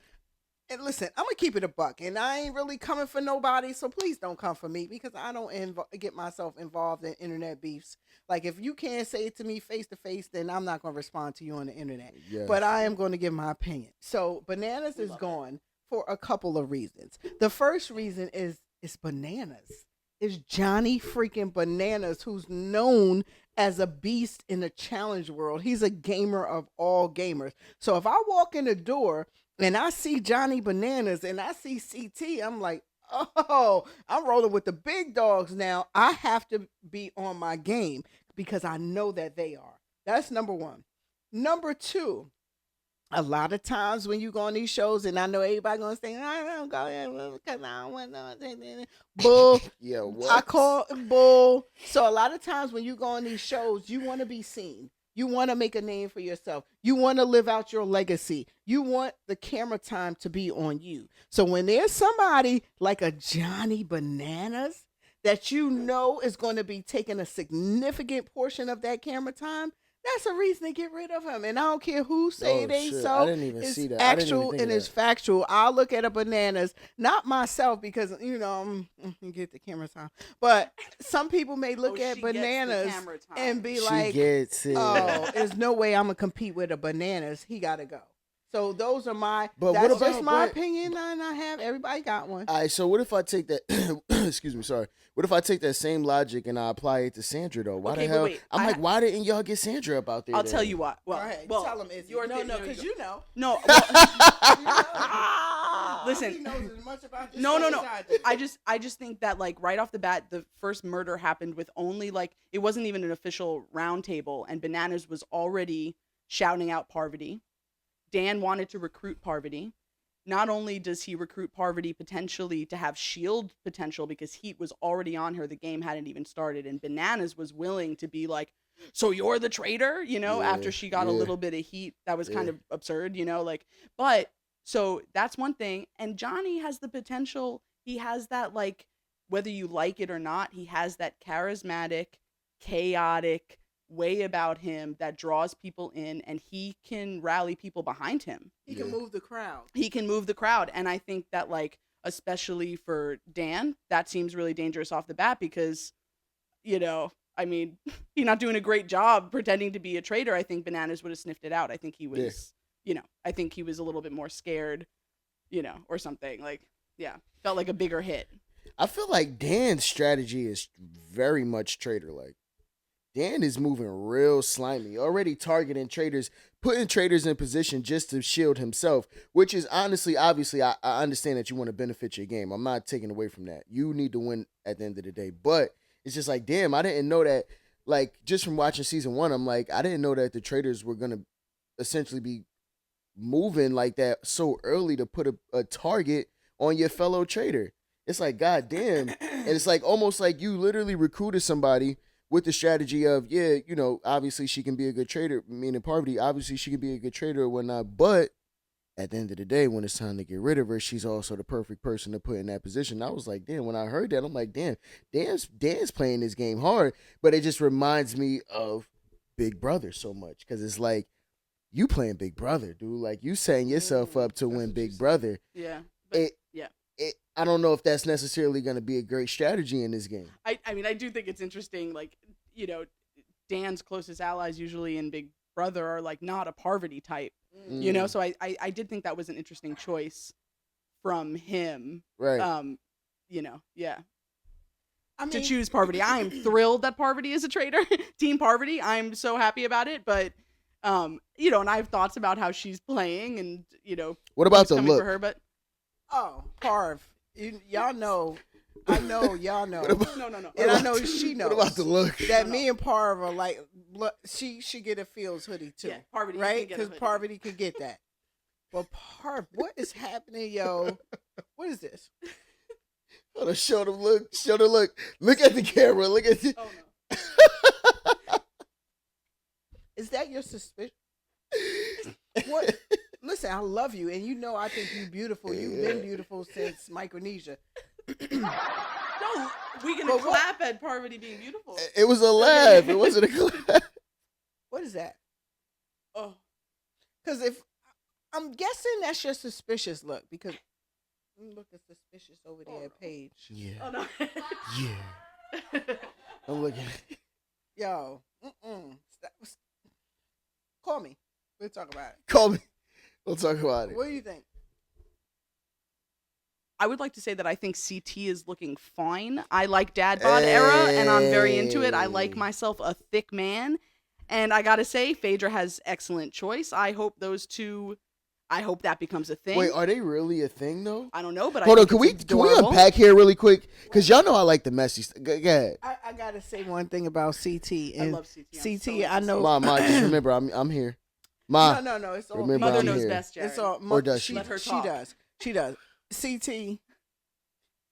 and listen, I'm gonna keep it a buck, and I ain't really coming for nobody, so please don't come for me because I don't get myself involved in internet beefs. Like if you can't say it to me face to face, then I'm not gonna respond to you on the internet. Yeah. But I am going to give my opinion. So bananas is gone for a couple of reasons. The first reason is it's bananas. It's Johnny freaking Bananas, who's known as a beast in the challenge world. He's a gamer of all gamers. So if I walk in the door and I see Johnny Bananas and I see CT, I'm like, oh, I'm rolling with the big dogs now. I have to be on my game because I know that they are. That's number one. Number two, a lot of times when you go on these shows, and I know everybody gonna say, I don't go there because I don't want no bull. Yeah, what? I call it bull. So a lot of times when you go on these shows, you want to be seen. You want to make a name for yourself. You want to live out your legacy. You want the camera time to be on you. So when there's somebody like a Johnny Bananas that you know is going to be taking a significant portion of that camera time, that's a reason to get rid of him. And I don't care who say Oh, they shit. so. I didn't even It's see that. I didn't even actual think and of it's that. factual. I'll look at a Bananas, not myself because, you know, get the camera time. But some people may look at she gets the Bananas camera time. and be She like, gets it. oh, there's no way I'm going to compete with a Bananas. He got to go. So those are But that's what just about- my but- opinion. And I have, everybody got one. All right, so what if I take that? Excuse me, sorry. What if I take that same logic and I apply it to Sandra though? Why Okay, the but hell? wait, I'm I like, ha- why didn't y'all get Sandra up out there? I'll then? tell you why. Well, Go ahead. well, Tell him, Izzy. your No, thing- because you know. No, Listen. He knows as much about this no. show as I do. I just think that like right off the bat, the first murder happened with only like it wasn't even an official round table, and Bananas was already shouting out Parvati. Dan wanted to recruit Parvati. Not only does he recruit Parvati potentially to have shield potential because heat was already on her, the game hadn't even started, and Bananas was willing to be like, so you're the traitor, you know, Yeah, after she got a yeah. little bit of heat. That was kind Yeah. of absurd, you know, like, but so that's one thing. And Johnny has the potential, he has that, like, whether you like it or not, he has that charismatic, chaotic way about him that draws people in, and he can rally people behind him. He can move the crowd. He can move the crowd, and I think that, like, especially for Dan, that seems really dangerous off the bat because, you know, I mean, he's not doing a great job pretending to be a traitor. I think Bananas would have sniffed it out. I think he was, you know, I think he was a little bit more scared, you know, or something. Like, yeah, felt like a bigger hit. I feel like Dan's strategy is very much traitor-like. Dan is moving real slimy, already targeting traitors, putting traitors in position just to shield himself, which is honestly, obviously, I understand that you want to benefit your game. I'm not taking away from that. You need to win at the end of the day. But it's just like, damn, I didn't know that, like, just from watching season 1, I'm like, I didn't know that the traitors were going to essentially be moving like that so early to put a target on your fellow traitor. It's like, god damn. And it's like almost like you literally recruited somebody with the strategy of, yeah, you know, obviously she can be a good trader, meaning Parvati, obviously she can be a good trader or whatnot, but at the end of the day, when it's time to get rid of her, she's also the perfect person to put in that position. I was like, damn, when I heard that, I'm like, damn, Dan's playing this game hard, but it just reminds me of Big Brother so much, because it's like, you playing Big Brother, dude. Like, you setting yourself up to win Big Brother. Yeah. But, I don't know if that's necessarily going to be a great strategy in this game. I mean, I do think it's interesting, like, you know, Dan's closest allies usually in Big Brother are, like, not a Parvati type, you know? So I did think that was an interesting choice from him. Right. You know, yeah. I mean, to choose Parvati. I am thrilled that Parvati is a traitor. Team Parvati. I'm so happy about it, but, you know, and I have thoughts about how she's playing and, you know, what about the look? For her, but... Oh, Parv. Y'all know. I know y'all know. No. And I know she knows. What about the look? That me and Parv are like, she get a Fields hoodie too. Yeah, Parvati, right? Because Parvati could get that. But Parv, what is happening, yo? What is this? Hold on, show them look. Show the look. Look at the camera. Look at the... Oh, no. Is that your suspicion? What? Listen, I love you, and you know I think you're beautiful. You've been beautiful since Micronesia. No, we can clap at Parvati being beautiful. It was a laugh. It wasn't a clap. What is that? Oh, because if I'm guessing that's your suspicious look, because I'm looking suspicious over there at Paige. Yeah. Oh no. Yeah. I'm looking. Yo. Call me. We'll talk about it. Call me. We'll talk about it. What do you think? I would like to say that I think CT is looking fine. I like dad bod era, and I'm very into it. I like myself a thick man. And I gotta say, Phaedra has excellent choice. I hope those two, I hope that becomes a thing. Wait, are they really a thing though? I don't know, but hold I on, think can we unpack here really quick? Because y'all know I like the messy stuff. Go ahead. I gotta say one thing about CT. And I love CT. CT, I know. Ma, just remember, I'm here. Ma, no. It's all remember, Mother I'm knows here. best, Jared. It's all. Or does she? Let her She talk. does. She does. CT.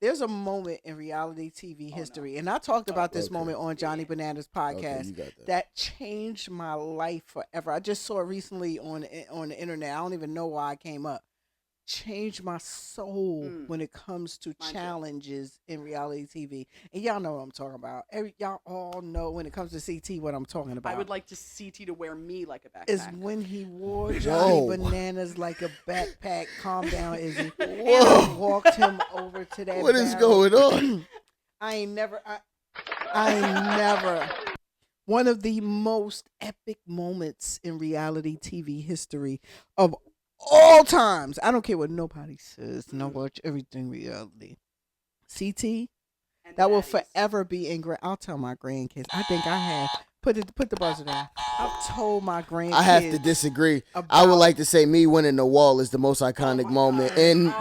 There's a moment in reality TV history, and I talked about this moment on Johnny Bananas podcast you got that changed my life forever. I just saw it recently on the internet. I don't even know why it came up. Changed my soul when it comes to challenges in reality TV, and y'all know what I'm talking about. Y'all all know when it comes to CT what I'm talking about. I would like to CT to wear me like a backpack. Is when he wore Johnny Bananas like a backpack. Calm down, Izzy. Whoa. And walked him over to that. What is barrel. going on? I ain't never. One of the most epic moments in reality TV history of all times. I don't care what nobody says. No, watch everything reality. CT. And That will daddies. forever be in. I'll tell my grandkids. I think I have. Put the buzzer down. I've told my grandkids. I have to disagree. I would like to say me winning the wall is the most iconic moment in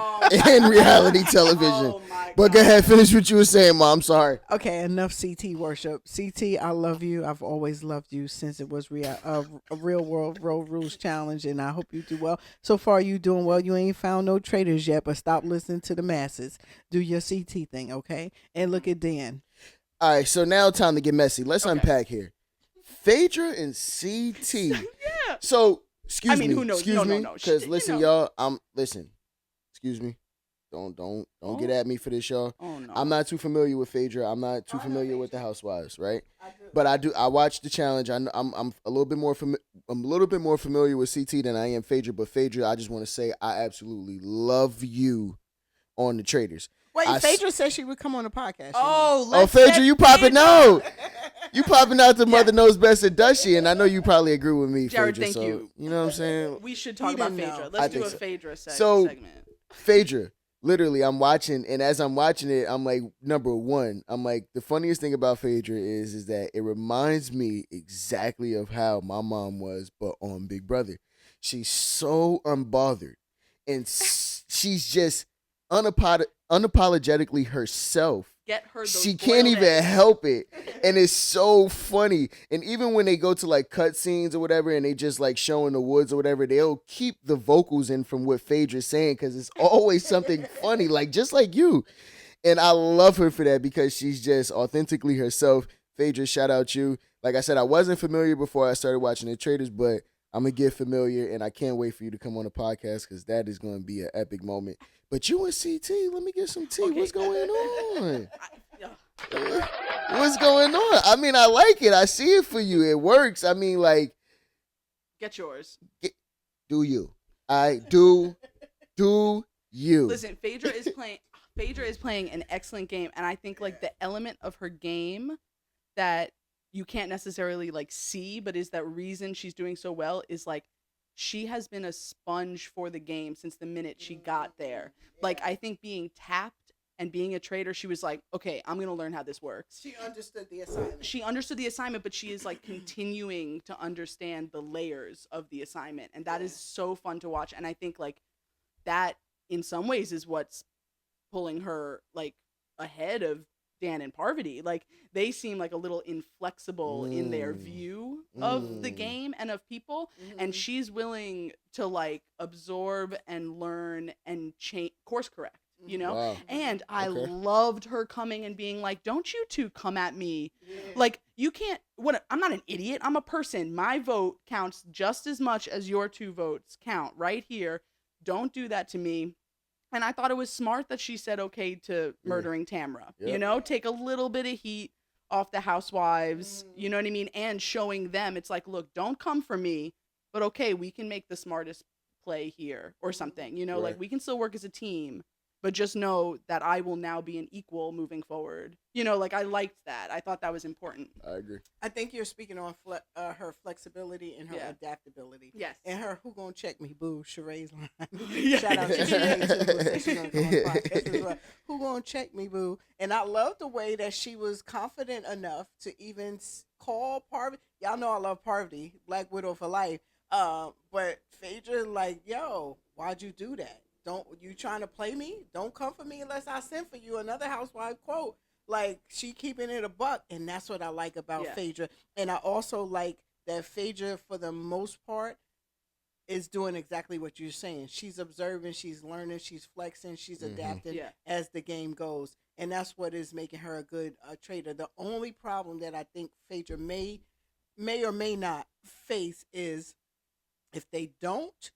reality television. Oh my But go ahead, finish what you were saying, Mom. Sorry. Okay, enough CT worship. CT, I love you. I've always loved you since it was a real world road rules challenge, and I hope you do well. So far, you doing well. You ain't found no traitors yet, but stop listening to the masses. Do your CT thing, okay? And look at Dan. All right, so now time to get messy. Let's unpack here. Phaedra and CT. Yeah. So, excuse me. I mean, who knows? Excuse No, me. no. Because listen, y'all. Listen. Excuse me. Don't get at me for this, y'all. Oh no. I'm not too familiar with Phaedra. I'm not too I know familiar with the Phaedra. Housewives, right? I do. But I watched the challenge. I'm a little bit more I'm a little bit more familiar with CT than I am Phaedra. But Phaedra, I just want to say I absolutely love you on the Traitors. Wait, Phaedra said she would come on the podcast. Phaedra, you popping out. You popping out the Yeah. Mother Knows Best and Dusty, and I know you probably agree with me, Jared, Phaedra. thank so, you. You know what I'm saying? We should talk He about didn't Phaedra. know. Let's I do think a so. Phaedra So- segment. Phaedra, literally, I'm watching, and as I'm watching it, I'm like, number one, I'm like, the funniest thing about Phaedra is that it reminds me exactly of how my mom was, but on Big Brother. She's so unbothered, and she's just unapologetically herself. Get her those She can't boiled even eggs. help it, and it's so funny. And even when they go to like cut scenes or whatever, and they just like showing the woods or whatever, they'll keep the vocals in from what Phaedra's saying because it's always something funny, like just like you. And I love her for that because she's just authentically herself. Phaedra, shout out you. Like I said, I wasn't familiar before I started watching the Traitors, but I'm gonna get familiar, and I can't wait for you to come on the podcast because that is going to be an epic moment. But you and CT, let me get some tea. Okay. What's going on? Yeah. What's going on? I mean, I like it. I see it for you. It works. I mean, like, Get yours. do you? I do you? Listen, Phaedra is playing an excellent game, and I think like the element of her game that you can't necessarily like see, but is that reason she's doing so well is like she has been a sponge for the game since the minute she got there. Like I think being tapped and being a traitor, she was like, okay, I'm gonna learn how this works. She understood the assignment. She understood the assignment, but she is like continuing to understand the layers of the assignment, and that is so fun to watch. And I think like that in some ways is what's pulling her like ahead of Dan and Parvati. Like they seem like a little inflexible in their view of the game and of people, and she's willing to like absorb and learn and change, course correct, you know. Wow. And I Okay. loved her coming and being like, don't you two come at me. Like you can't, what, I'm not an idiot, I'm a person. My vote counts just as much as your two votes count right here. Don't do that to me. And I thought it was smart that she said okay to murdering Tamra. Yep. You know, take a little bit of heat off the Housewives, you know what I mean? And showing them, it's like, look, don't come for me, but okay, we can make the smartest play here or something, you know, Right. like we can still work as a team, but just know that I will now be an equal moving forward. You know, like I liked that. I thought that was important. I agree. I think you're speaking on her flexibility and her Yeah. adaptability. Yes. And her "Who Gonna Check Me, Boo?" Sheree's line. Yeah. Shout out to Sheree too. Who said she gonna come on the podcast as well. Who gonna check me, boo? And I love the way that she was confident enough to even call Parvati. Y'all know I love Parvati, Black Widow for life. But Phaedra, like, yo, why'd you do that? Don't you trying to play me? Don't come for me unless I send for you. Another housewife quote. Like she keeping it a buck, and that's what I like about Phaedra. And I also like that Phaedra, for the most part, is doing exactly what you're saying. She's observing, she's learning, she's flexing, she's adapting as the game goes, and that's what is making her a good trader. The only problem that I think Phaedra may or may not face is if they don't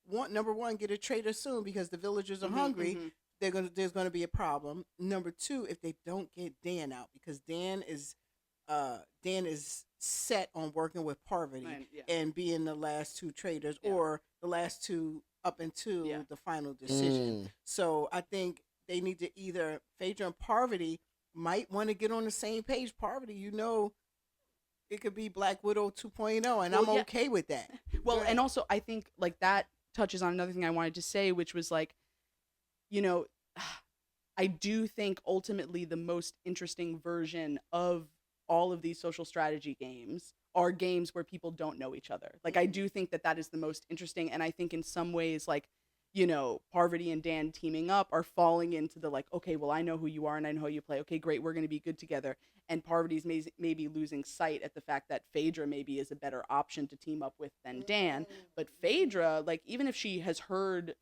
want, number one, get a trader soon because the villagers are hungry. There's gonna be a problem. Number two, if they don't get Dan out, because Dan is set on working with Parvati and being the last two traders or the last two up into the final decision. So I think they need to either Phaedra and Parvati might want to get on the same page. Parvati, you know, it could be Black Widow 2.0, and I'm okay with that. Well, and also I think like that touches on another thing I wanted to say, which was like, you know, I do think ultimately the most interesting version of all of these social strategy games are games where people don't know each other. Like, I do think that that is the most interesting. And I think in some ways, like, you know, Parvati and Dan teaming up are falling into the like, okay, well, I know who you are and I know how you play. Okay, great. We're going to be good together. And Parvati's maybe losing sight at the fact that Phaedra maybe is a better option to team up with than Dan. But Phaedra, like, even if she has heard,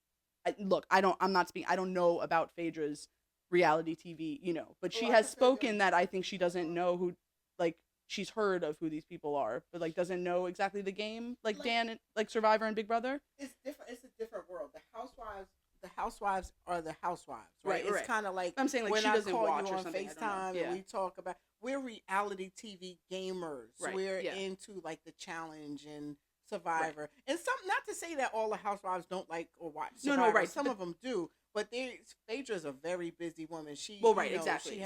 look, I don't know about Phaedra's reality TV, you know, but she has spoken that I think she doesn't know who, like, she's heard of who these people are, but like doesn't know exactly the game, like Dan, and, like Survivor and Big Brother. It's different. It's a different world. The the housewives are the housewives, right? Right. It's kind of like I'm saying like when she I doesn't call watch you or on something. I don't FaceTime know. and we talk about we're reality TV gamers. Right, We're yeah. into like the challenge and Survivor, and some. Not to say that all the housewives don't like or watch Survivor. No, right. Some of them do, but Phaedra's a very busy woman. She, exactly.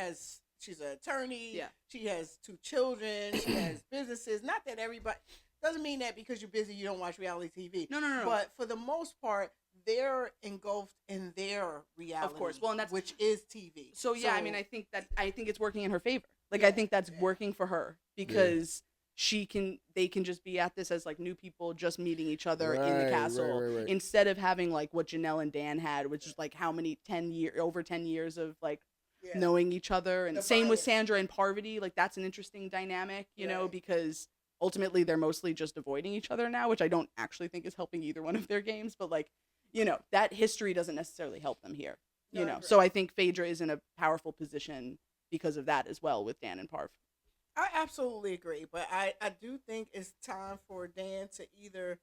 She's an attorney. Yeah. She has 2 children. She has businesses. Not that everybody doesn't mean that because you're busy you don't watch reality TV. No. But for the most part, they're engulfed in their reality, Of course. Well, and that's which is TV. So yeah, I mean, I think it's working in her favor. Like, Yeah, I think that's working for her because they can just be at this as like new people just meeting each other in the castle right. instead of having like what Janelle and Dan had, which is like how many over 10 years of like knowing each other, and same with Sandra and Parvati. Like, that's an interesting dynamic, you know, because ultimately they're mostly just avoiding each other now, which I don't actually think is helping either one of their games, but like, you know, that history doesn't necessarily help them here, you know. So I think Phaedra is in a powerful position because of that as well with Dan and Parv. I absolutely agree, but I do think it's time for Dan to either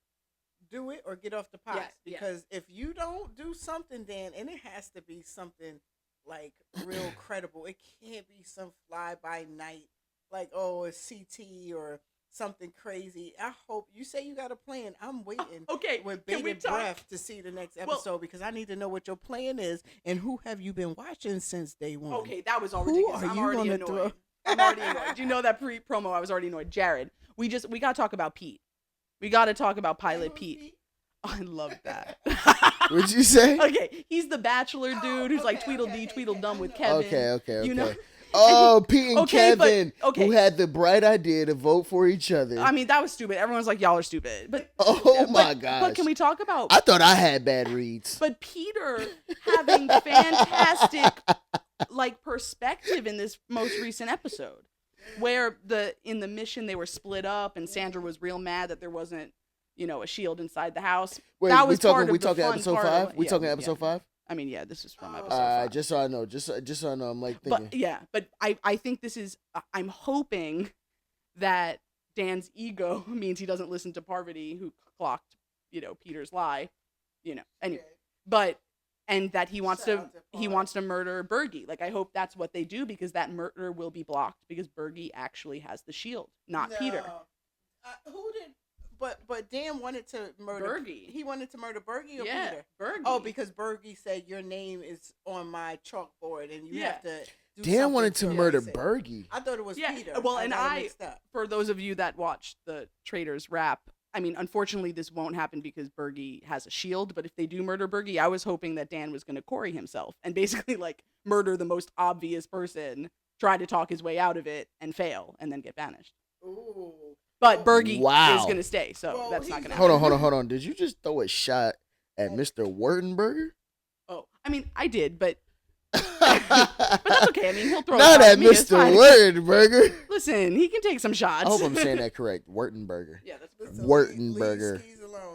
do it or get off the pot. Because if you don't do something, Dan, and it has to be something like real credible. It can't be some fly by night like, oh, it's CT or something crazy. I hope you say you got a plan. I'm waiting with bated breath to see the next episode because I need to know what your plan is and who have you been watching since day one. Okay, that was all ridiculous. I'm already annoyed. I'm already annoyed. You know that pre-promo, I was already annoyed. Jared, we got to talk about Pete. We got to talk about Pilot Pete. Oh, I love that. What'd you say? Okay, he's the bachelor dude who's like Tweedledee, Tweedledum with Kevin. Okay. You know? Oh, Pete and Kevin, who had the bright idea to vote for each other. I mean, that was stupid. Everyone's like, y'all are stupid. But my gosh. But can we talk about... I thought I had bad reads. But Peter having fantastic like perspective in this most recent episode, where in the mission they were split up and Sandra was real mad that there wasn't, you know, a shield inside the house. Wait, that was we talking episode 5? We talking episode 5? I mean, yeah, this is from episode 5. Just so I know, just so I know, I'm like thinking. But I think this is, I'm hoping that Dan's ego means he doesn't listen to Parvati, who clocked, you know, Peter's lie, you know, anyway, and that he wants to murder Bergie. Like, I hope that's what they do, because that murder will be blocked because Bergie actually has the shield, not Peter. Who did? But Dan wanted to murder Bergie. He wanted to murder Bergie or Peter? Bergie. Oh, because Bergie said your name is on my chalkboard and you have to do Dan wanted to murder racing. Bergie. I thought it was Peter. Well, and for those of you that watched the Traitors rap, I mean, unfortunately, this won't happen because Bergie has a shield. But if they do murder Bergie, I was hoping that Dan was going to Corey himself and basically like murder the most obvious person, try to talk his way out of it, and fail, and then get banished. Ooh. But Bergie is going to stay, so that's not going to happen. Hold on. Did you just throw a shot at Mr. Wurtenberger? Oh, I mean, I did, but that's okay. I mean, he'll throw not a shot at me. Mr. Wurtenberger. Listen, he can take some shots. I hope I'm saying that correct. Wurtenberger. Yeah, that's Wurtenberger.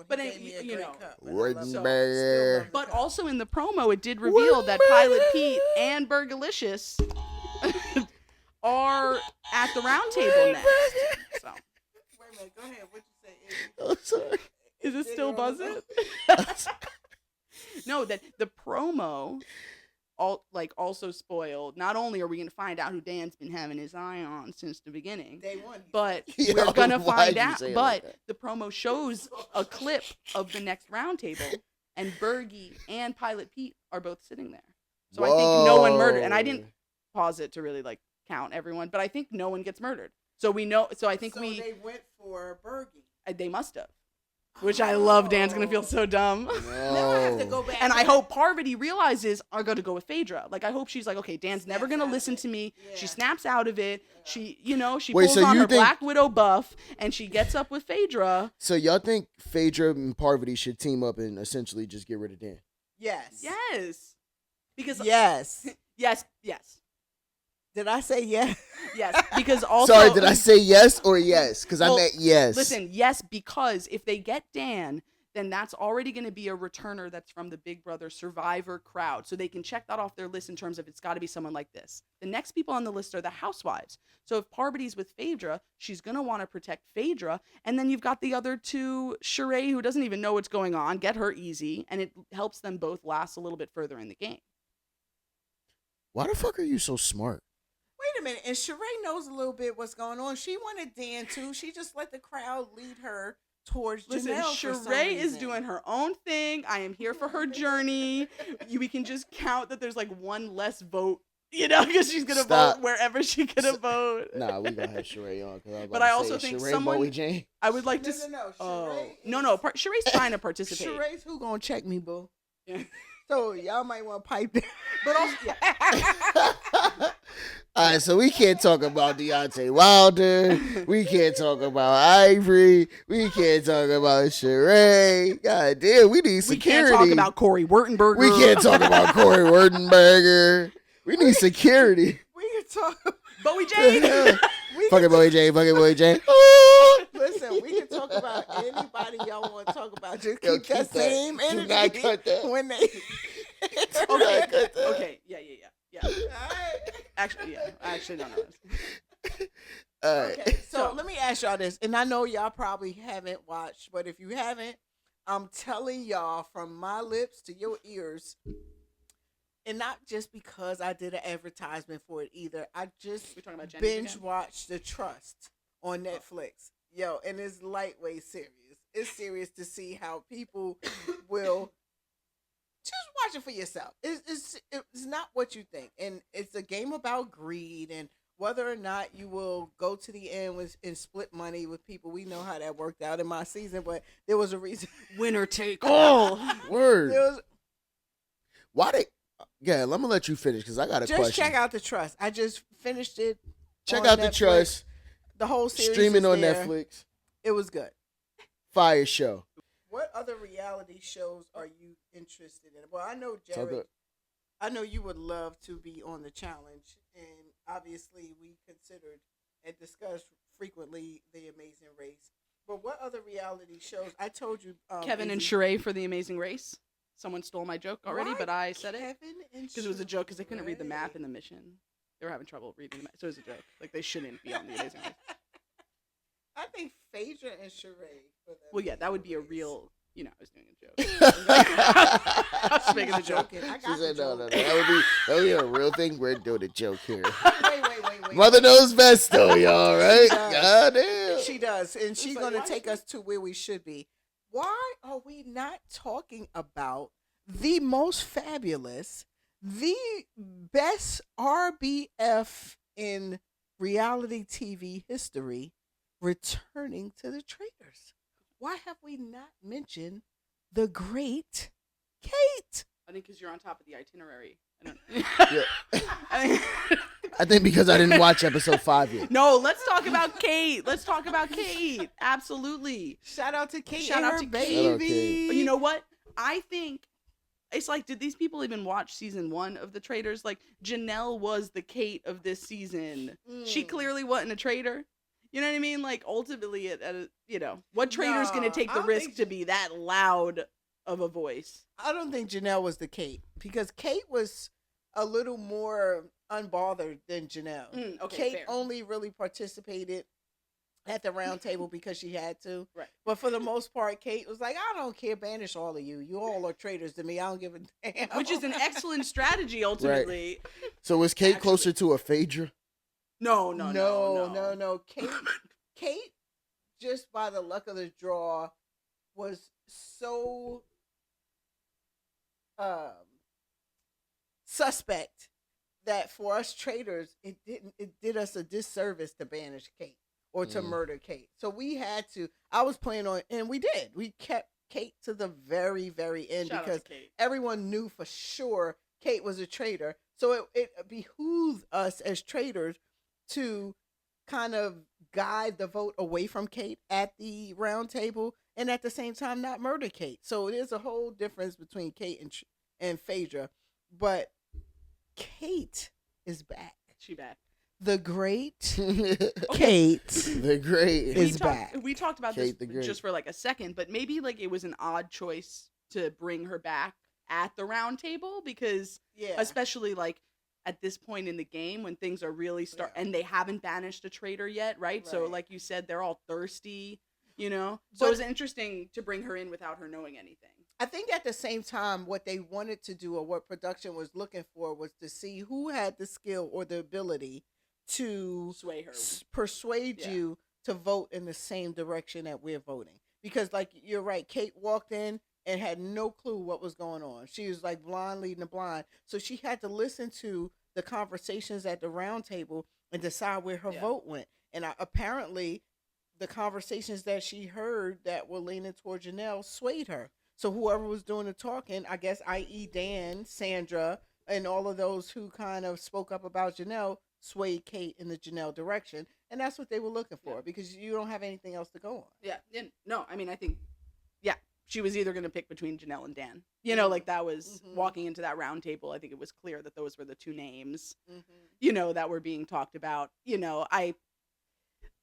But you know, Wurtenberger. But also in the promo, it did reveal that Pilot Pete and Burgalicious are at the round table next. So. Wait a minute, go ahead. What you say? Oh, sorry. Is it still buzzing? No, that the promo also spoiled. Not only are we going to find out who Dan's been having his eye on since the beginning, Day one, but we're going to find out. But the promo shows a clip of the next round table, and Bergie and Pilot Pete are both sitting there. So I think no one murdered, and I didn't pause it to really like count everyone, but I think no one gets murdered. So we know. So I think they went for Bergie. They must have. Which I love. Dan's gonna feel so dumb. Now I have to go back. And I hope Parvati realizes I'm gonna go with Phaedra. Like, I hope she's like, okay, Dan's never gonna listen to me. Yeah. She snaps out of it. Yeah. She pulls on her Black Widow buff and she gets up with Phaedra. So y'all think Phaedra and Parvati should team up and essentially just get rid of Dan? Yes. Because yes. Did I say yes? Yes, because also... Sorry, did I say yes or yes? Because I meant yes. Listen, yes, because if they get Dan, then that's already going to be a returner that's from the Big Brother Survivor crowd. So they can check that off their list in terms of it's got to be someone like this. The next people on the list are the Housewives. So if Parvati's with Phaedra, she's going to want to protect Phaedra. And then you've got the other two, Sheree, who doesn't even know what's going on. Get her easy. And it helps them both last a little bit further in the game. Why the fuck are you so smart? Wait a minute. And Sheree knows a little bit what's going on. She wanted Dan too. She just let the crowd lead her towards Listen, Janelle. Sheree is doing her own thing. I am here for her journey. We can just count that there's like one less vote, because she's gonna vote wherever she gonna vote. Nah, we gonna have Sheree on. But I also think Sheree, someone. Bowie Jane? I would like to. Sheree's trying to participate. Sheree's who gonna check me, boo? Yeah. So y'all might want to pipe that. But also, yeah. All right, so we can't talk about Deontay Wilder. We can't talk about Ivory. We can't talk about Sheree. God damn, we need security. We can't talk about Corey Wurtenberger. We can't talk about Corey Wurtenberger. We need security. We can talk. Bowie Jane. Fucking Bowie Jane. Fucking Bowie Jane. Listen, we can talk about anybody y'all want to talk about. Just Yo, keep that same energy. Do not cut that. When they. Okay. Yeah. All right. Actually, yeah. I actually don't know. All right. Okay, so let me ask y'all this, and I know y'all probably haven't watched, but if you haven't, I'm telling y'all from my lips to your ears, and not just because I did an advertisement for it either. I just binge watched The Trust on Netflix. Yo, and it's lightweight serious. It's serious to see how people will just watch it for yourself. It's not what you think, and it's a game about greed and whether or not you will go to the end and split money with people. We know how that worked out in my season, but there was a reason. Winner take all. Word. Why they? Yeah, I'm gonna let you finish because I got a question. Just check out The Trust. I just finished it. Check out Netflix. The Trust. The whole series streaming on there. Netflix. It was good. Fire show. What other reality shows are you interested in? Well, I know Jared. I know you would love to be on the challenge, and obviously we considered and discussed frequently The Amazing Race. But what other reality shows? I told you, Kevin and Sheree for The Amazing Race. Someone stole my joke already, but I said it because it was a joke because they couldn't read the map in the mission. They were having trouble reading the map, so it was a joke. Like they shouldn't be on The Amazing Race. I think Phaedra and Sheree. Well, yeah, that would be a real. I was doing a joke. I was just making a joke. She said, no. That would be a real thing. We're doing a joke here. Wait. Mother knows best, though, y'all, right? God damn. She does, and she's going to take us to where we should be. Why are we not talking about the most fabulous, the best RBF in reality TV history returning to the Traitors? Why have we not mentioned the great Kate? I think because you're on top of the itinerary. I think because I didn't watch episode 5 yet. No, let's talk about Kate. Absolutely. Shout out to Kate. Shout out to baby. Kate. But you know what? I think it's like, did these people even watch season 1 of the Traitors? Like, Janelle was the Kate of this season. She clearly wasn't a traitor. You know what I mean? Like, ultimately, what traitor's going to take the risk to be that loud of a voice? I don't think Janelle was the Kate, because Kate was a little more unbothered than Janelle. Kate fair. only really participated at the round table because she had to. Right. But for the most part, Kate was like, I don't care, banish all of you. You all are traitors to me. I don't give a damn. Which is an excellent strategy, ultimately. Right. So was Kate closer to a Phaedra? No. Kate, just by the luck of the draw, was so suspect that for us traitors, it did us a disservice to banish Kate or to murder Kate. So we had to. I was planning on, and we did. We kept Kate to the very, very end. Shout because everyone knew for sure Kate was a traitor. So it behooved us as traitors to kind of guide the vote away from Kate at the round table, and at the same time not murder Kate. So there's a whole difference between Kate and Phaedra. But Kate is back. She back. The great Kate the great. is back. We talked about Kate the this Great. just for like a second, but maybe like it was an odd choice to bring her back at the round table because Yeah. especially like at this point in the game when things are really and they haven't banished a traitor yet, right? So Right. like you said, they're all thirsty, you know? So But- it was interesting to bring her in without her knowing anything. I think at the same time, what they wanted to do or what production was looking for was to see who had the skill or the ability to Sway her. persuade Yeah. you to vote in the same direction that we're voting. Because, like, you're right, Kate walked in and had no clue what was going on. She was like blind leading the blind. So she had to listen to the conversations at the round table and decide where her vote went. And apparently, the conversations that she heard that were leaning toward Janelle swayed her. So whoever was doing the talking, I guess, i.e. Dan, Sandra, and all of those who kind of spoke up about Janelle, swayed Kate in the Janelle direction. And that's what they were looking for because you don't have anything else to go on. Yeah. And no, I mean, I think, she was either going to pick between Janelle and Dan. You know, like that was walking into that round table. I think it was clear that those were the two names, you know, that were being talked about. You know,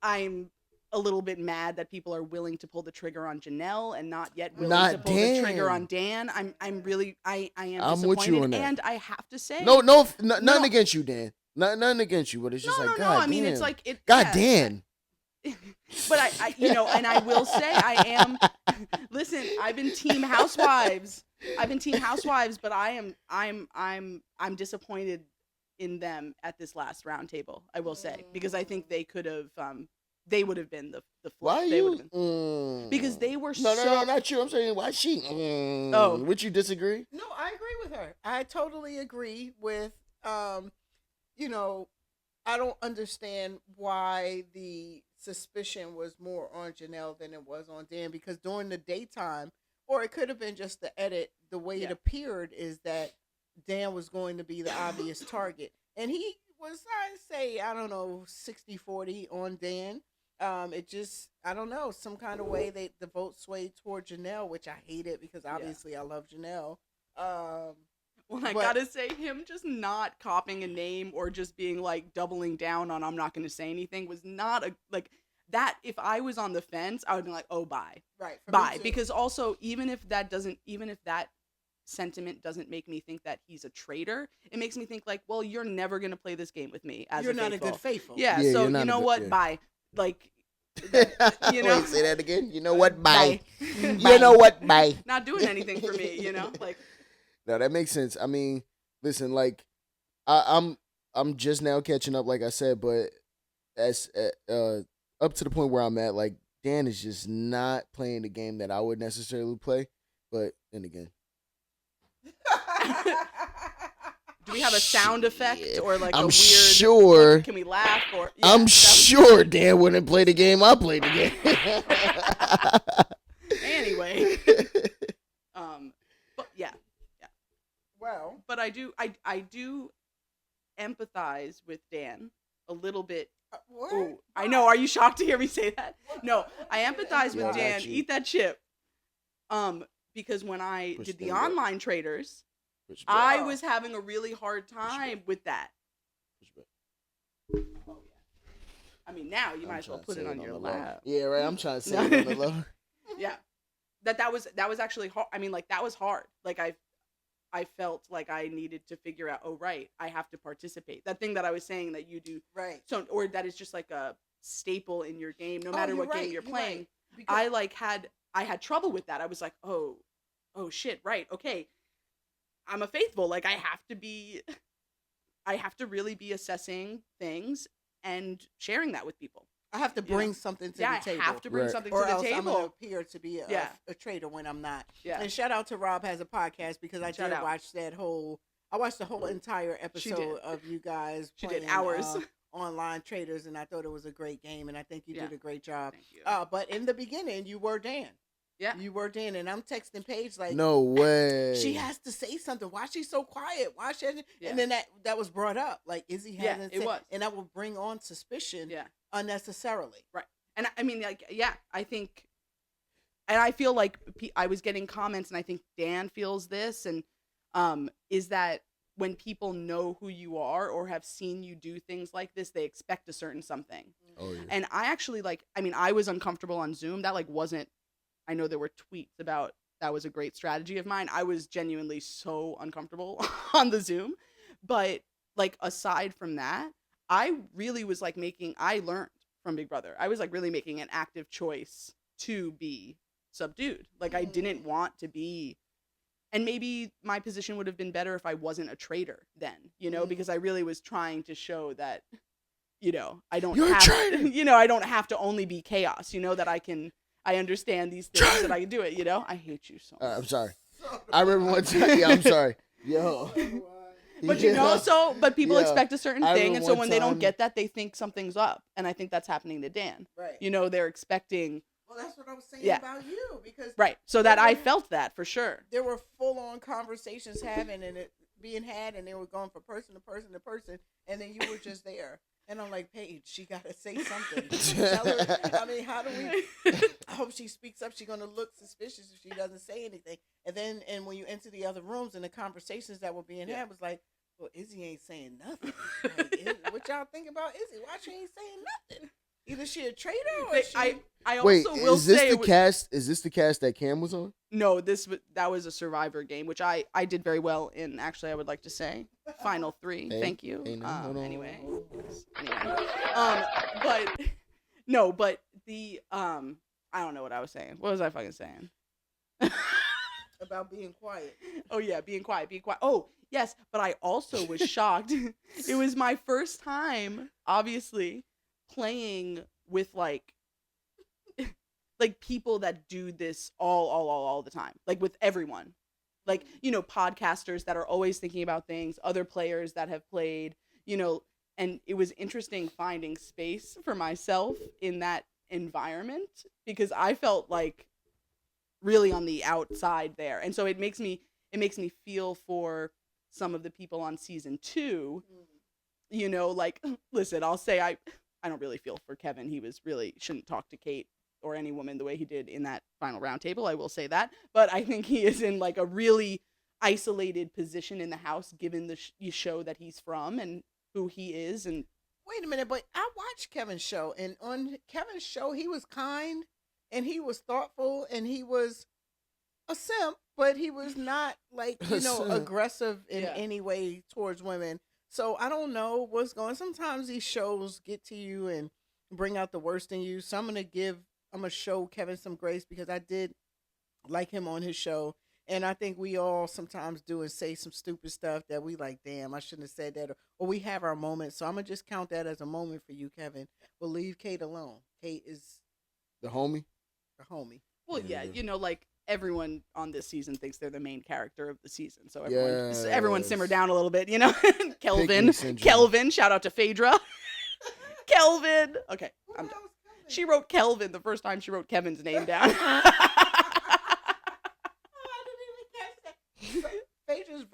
I'm a little bit mad that people are willing to pull the trigger on Janelle and not yet willing to pull the trigger on Dan. I'm really, I am I'm disappointed. with you on that. And I have to say, Nothing against you, Dan. Nothing against you, but it's just God I mean, damn. it's like it. God yeah. damn. But I, you know, and I will say I am. Listen, I've been Team Housewives. But I'm disappointed in them at this last round table. I will say because I think they could have. They would have been the Why they you? would have been, because they were No, not you. I'm saying why she? Oh, would you disagree? No, I agree with her. I totally agree with. You know, I don't understand why the suspicion was more on Janelle than it was on Dan because during the daytime, or it could have been just the edit, the way it appeared is that Dan was going to be the obvious target. And he was, I'd say, I don't know, 60-40 on Dan. It just, I don't know, some kind of way the vote swayed toward Janelle, which I hated because obviously I love Janelle. Well, I gotta say, him just not copying a name or just being like doubling down on I'm not gonna say anything was not a like that. If I was on the fence, I would be like, oh, bye, Right, bye. Because also, even if that sentiment doesn't make me think that he's a traitor, it makes me think like, well, you're never gonna play this game with me as you're a not faithful. a good faithful. Yeah, Yeah, so you're not you a know good- what? yeah. Bye. Like, you know, Wait, say that again. You know what? Bye. Bye. You know what? Bye. not doing anything for me. You know, like. No, that makes sense. I mean, listen, like I'm just now catching up, like I said, but as up to the point where I'm at, like Dan is just not playing the game that I would necessarily play. But then again, Do we have a sound effect or like a I'm weird? sure. Like, can we laugh or? Yeah, I'm that was- sure Dan wouldn't play the game I played the game. Anyway, but yeah, Well, but I do empathize with Dan a little bit. what? Ooh, I know. Are you shocked to hear me say that? No, I empathize Yeah, with I Dan. got you. Eat that chip. Because when I Push did the them back. online Traitors, Push back, I was having a really hard time with that. push back. Oh yeah. I mean, now you I'm might as well trying to put say it on the your low. lap. Yeah, right. I'm trying to say it on the low. Yeah, that was actually hard. I mean, like that was hard. Like I felt like I needed to figure out. Oh, right, I have to participate. That thing that I was saying that you do. Right. So, or that is just like a staple in your game, no Oh, matter you're what game right, you're you're playing. right. Because- I had trouble with that. I was like, oh shit, right, okay. I'm a faithful. Like I have to really be assessing things and sharing that with people. I have to You know? bring something to Yeah, the table. I have to bring Right. something or to the else I'm going to table. appear to be Yeah. a traitor when I'm not. Yeah. And shout out to Rob Has a Podcast because I Shout did out. watch that whole. I watched the whole entire She episode did. of you guys. She did playing, hours. Online Traitors, and I thought it was a great game, and I think you Yeah. did a great job. Thank you. But in the beginning, you were Dan. Yeah. You were Dan, and I'm texting Paige like, No way. she has to say something. Why is she so quiet? Why she? Yeah. And then that was brought up. Like Izzy Yeah, hasn't. it said, was. and that will bring on suspicion. Yeah. Unnecessarily. And I mean, like, yeah, I think, and I feel like I was getting comments, and I think Dan feels this, and is that when people know who you are or have seen you do things like this, they expect a certain something. Oh yeah. And I actually I was uncomfortable on Zoom. That wasn't, I know there were tweets about that was a great strategy of mine. I was genuinely so uncomfortable on the Zoom. But aside from that, I really was I learned from Big Brother. I was really making an active choice to be subdued. I didn't want to be, and maybe my position would have been better if I wasn't a traitor then, because I really was trying to show that, I don't You're have, a traitor. I don't have to only be chaos, that I understand these things, that I can do it, I hate you so much. I'm sorry. I remember one time. Yeah, I'm sorry. Yo. But but people expect a certain thing, and so when they don't get that, they think something's up, and I think that's happening to Dan. Right. They're expecting. Well, that's what I was saying about you, because So that I felt that for sure. There were full-on conversations being had, and they were going from person to person to person, and then you were just there. And I'm like, Paige, she gotta say something. Tell her. I mean, how do we? I hope she speaks up. She's gonna look suspicious if she doesn't say anything. And then, when you enter the other rooms and the conversations that were being had was like, well, Izzy ain't saying nothing. What y'all think about Izzy? Why she ain't saying nothing? Either she a traitor or I Wait, also will is this say the cast? Is this the cast that Cam was on? No, that was a Survivor game, which I did very well in. Actually, I would like to say final 3. Thank you. Anyway, but no, but the I don't know what I was saying. What was I fucking saying? about being quiet. Oh yeah, being quiet. Oh yes, but I also was shocked. It was my first time, obviously, playing with people that do this all the time, with everyone, podcasters that are always thinking about things, other players that have played, and it was interesting finding space for myself in that environment, because I felt really on the outside there. And so it makes me feel for some of the people on season 2, listen, I'll say I don't really feel for Kevin. He shouldn't talk to Kate or any woman the way he did in that final round table. I will say that. But I think he is in a really isolated position in the house, given the show that he's from and who he is. And wait a minute, but I watched Kevin's show, and on Kevin's show, he was kind and he was thoughtful and he was a simp, but he was not aggressive in any way towards women. So I don't know what's going on. Sometimes these shows get to you and bring out the worst in you. So I'm gonna show Kevin some grace, because I did like him on his show. And I think we all sometimes do and say some stupid stuff that we like, damn, I shouldn't have said that. Or we have our moments. So I'm going to just count that as a moment for you, Kevin. But leave Kate alone. Kate is the homie. The homie. Well, yeah, everyone on this season thinks they're the main character of the season. So everyone simmer down a little bit, Kelvin, shout out to Phaedra. Kelvin. Okay, I'm done. She wrote Kelvin the first time she wrote Kevin's name down. Phaedra's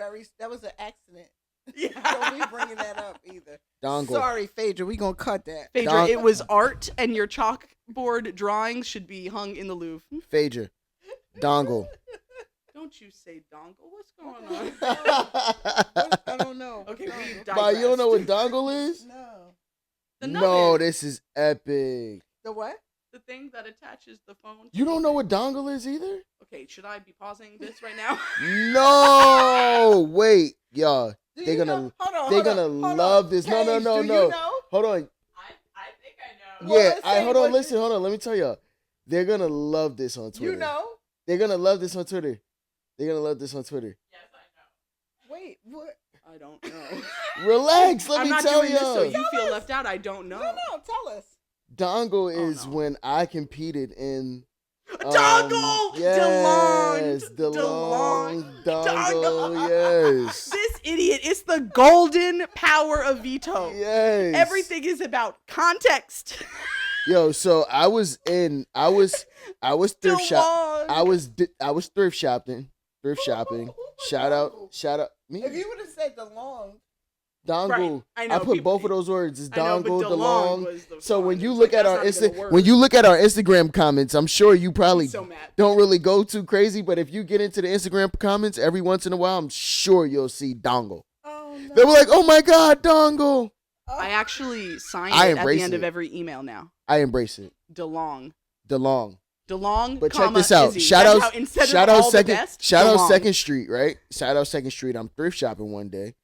that was an accident. Yeah. Don't be bringing that up either. Dongle. Sorry, Phaedra, we gonna cut that. Phaedra, it was art, and your chalkboard drawings should be hung in the Louvre. Phaedra. Dongle. Don't you say dongle? What's going on? I don't know. Okay, we But you don't know what dongle is? No. No, this is epic. The what? The thing that attaches the phone. You don't know what dongle is either? Okay, should I be pausing this right now? No, wait, y'all. They're gonna love this. No. You know? Hold on. I think I know. Yeah, hold on. Listen, hold on. Let me tell y'all. They're gonna love this on Twitter. You know? They're gonna love this on Twitter. Yes, I know. Wait, what? I don't know. Relax. Let I'm me not tell doing this so y'all. you feel left out. I don't know. No, tell us. Dongle is when I competed in. Dongle! Yes, DeLong dongle. Yes. This idiot is the golden power of veto. Yes. Everything is about context. Yo, so I was thrift shop. I was thrift shopping. Shout out me. If you would have said DeLong. Dongle. Right. I know, put both of those words. It's dongle, DeLong. So when you It's look at that's our not when you look at our Instagram comments, I'm sure you probably so mad. don't really go too crazy, but if you get into the Instagram comments every once in a while, I'm sure you'll see dongle. They were like, "Oh my God, dongle." I actually sign I it at the embrace end of it. every email now. I embrace it. DeLong. DeLong. But check comma, this out. Izzy. Shout That's out, how instead shout of out all the second, best, shout out DeLong. Second Street, right? Shout out Second Street. I'm thrift shopping one day,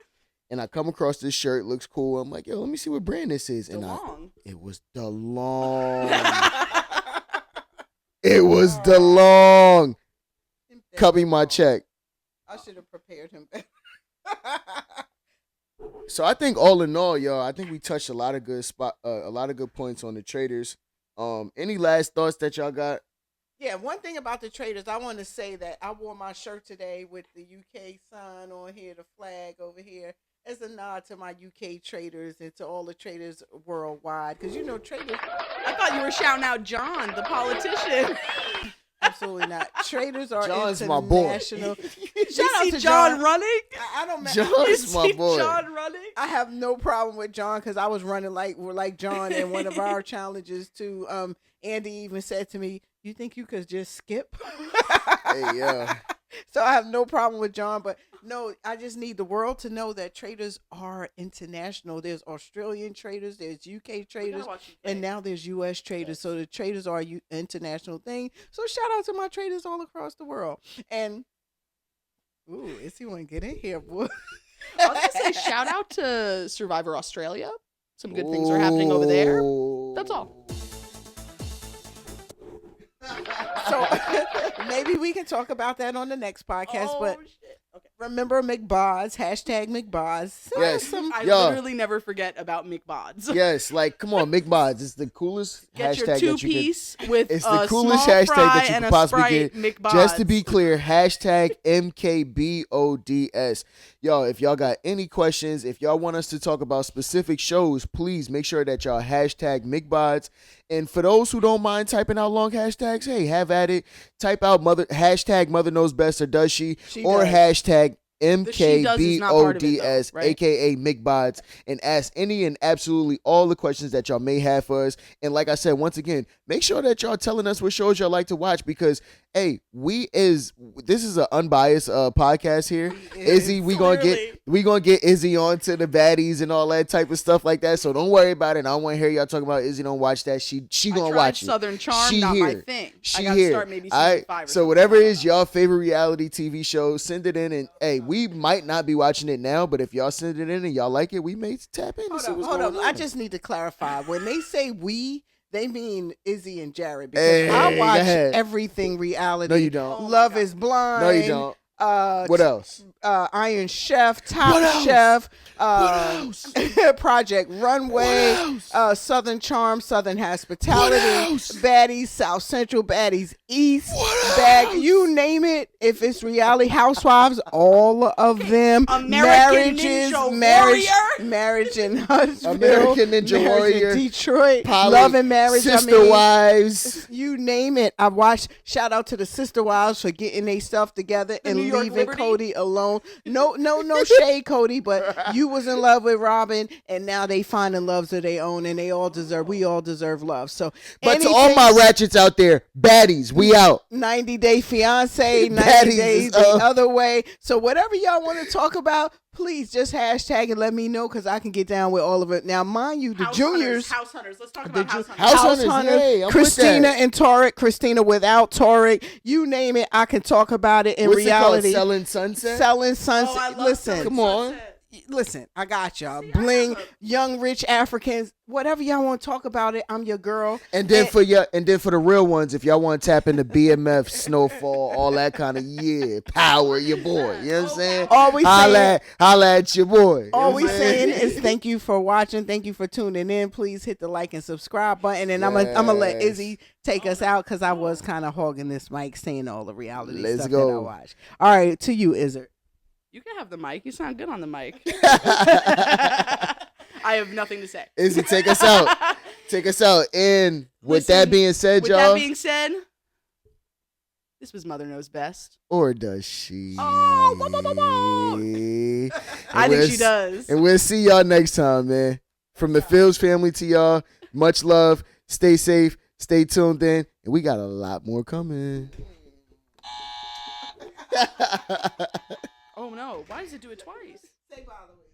and I come across this shirt. Looks cool. I'm like, yo, let me see what brand this is. And DeLong. it was DeLong. It was DeLong. Cut me my check. I should have prepared him better. So I think all in all, y'all, I think we touched a lot of good points on the Traitors. Any last thoughts that y'all got? Yeah, one thing about the Traitors, I want to say that I wore my shirt today with the UK sign on here, the flag over here, as a nod to my UK Traitors and to all the Traitors worldwide. Because you know, Traitors. I thought you were shouting out John, the politician. Absolutely not. Traitors are John's my boy. international. Shout out to John running. I don't. John's my boy. John running. I have no problem with John because I was running like John in one of our challenges too. Andy even said to me, "You think you could just skip?" Hey, yeah. So I have no problem with John, but no, I just need the world to know that Traitors are international. There's Australian Traitors, there's UK Traitors, and now there's US Traitors. So the Traitors are an international thing. So shout out to my Traitors all across the world. And ooh, is he want to get in here, boy? I was gonna say shout out to Survivor Australia. Some good things are happening over there. That's all. So maybe we can talk about that on the next podcast. But shit. Okay. remember McBods, hashtag McBods. Yes. I Yo. literally never forget about McBods. Yes, like come on, McBods. It's the coolest Get hashtag your that you could. two-piece with It's a the coolest small hashtag fry that you and could a possibly Sprite get. McBods. Just to be clear, hashtag MKBODS. Yo, if y'all got any questions, if y'all want us to talk about specific shows, please make sure that y'all hashtag McBods. And for those who don't mind typing out long hashtags, hey, have at it. Type out hashtag mother knows best or does she or does. hashtag The she does is not part of it, though, MKBODS, right? aka McBods, and ask any and absolutely all the questions that y'all may have for us. And like I said, once again, make sure that y'all telling us what shows y'all like to watch because, hey, this is an unbiased podcast here. Izzy, we gonna get Izzy on to the baddies and all that type of stuff like that. So don't worry about it. I don't want to hear y'all talking about Izzy don't watch that. She gonna watch it. Southern Charm, She not here. my thing. She I gotta here. start maybe All season right? 5 or So something. whatever is y'all favorite reality TV show, send it in. And hey, we might not be watching it now, but if y'all send it in and y'all like it, we may tap in and see what's Hold going up. on. I just need to clarify. When they say we, they mean Izzy and Jared. Because Hey, I go watch ahead. everything reality. No, you don't. Oh my Love God. is Blind. No, you don't. Uh, What else? Iron Chef, What Top else? Chef, else? Project Runway, What else? Southern Charm, Southern Hospitality, What else? Baddies, South Central Baddies, East, What Bag, else? you name it. If it's reality, Housewives, all of them, American Ninja marriage in Huntsville, American Ninja marriage Warrior, in Detroit, Poly, Love and Marriage, Sister Wives. you name it. I watched. Shout out to the Sister Wives for getting their stuff together and New York leaving Liberty? Cody alone. No shade, Cody, but you was in love with Robin, and now they finding loves of their own, and we all deserve love. So, But to all my ratchets out there, baddies, we out. 90-Day Fiance, 90 Baddies days is the up. other way. So whatever y'all want to talk about, please just hashtag and let me know because I can get down with all of it. Now, mind you, the juniors. House Hunters. Let's talk about House Hunters. House Hunters, hey, I'm with Christina that. and Torek, Christina without Torek, you name it, I can talk about it in What's reality. it called? Selling Sunset? Selling Sunset. Oh, I love Listen, Selling come on. Sunset. listen, I got y'all. See, Bling, young rich Africans, whatever y'all want to talk about it, I'm your girl. And then for the real ones, if y'all want to tap into BMF, Snowfall, all that kind of power your boy. You know what I'm saying? All we saying, Holla at your boy. You know all what we I'm saying is thank you for watching. Thank you for tuning in. Please hit the like and subscribe button. And I'm gonna let Yes. Izzy take us out because I was kind of hogging this mic, saying all the reality Let's stuff go. that I watch. All right, to you, Izzard. You can have the mic. You sound good on the mic. I have nothing to say. Izzy, take us out. Take us out. And with Listen, that being said, With y'all. that being said, this was Mother Knows Best. Or does she? Oh, whoa, whoa, whoa, whoa. And I think we'll she does. And we'll see y'all next time, man. From the Fields family to y'all, much love. Stay safe. Stay tuned in. And we got a lot more coming. Oh no, why does it do it twice? Say by the way.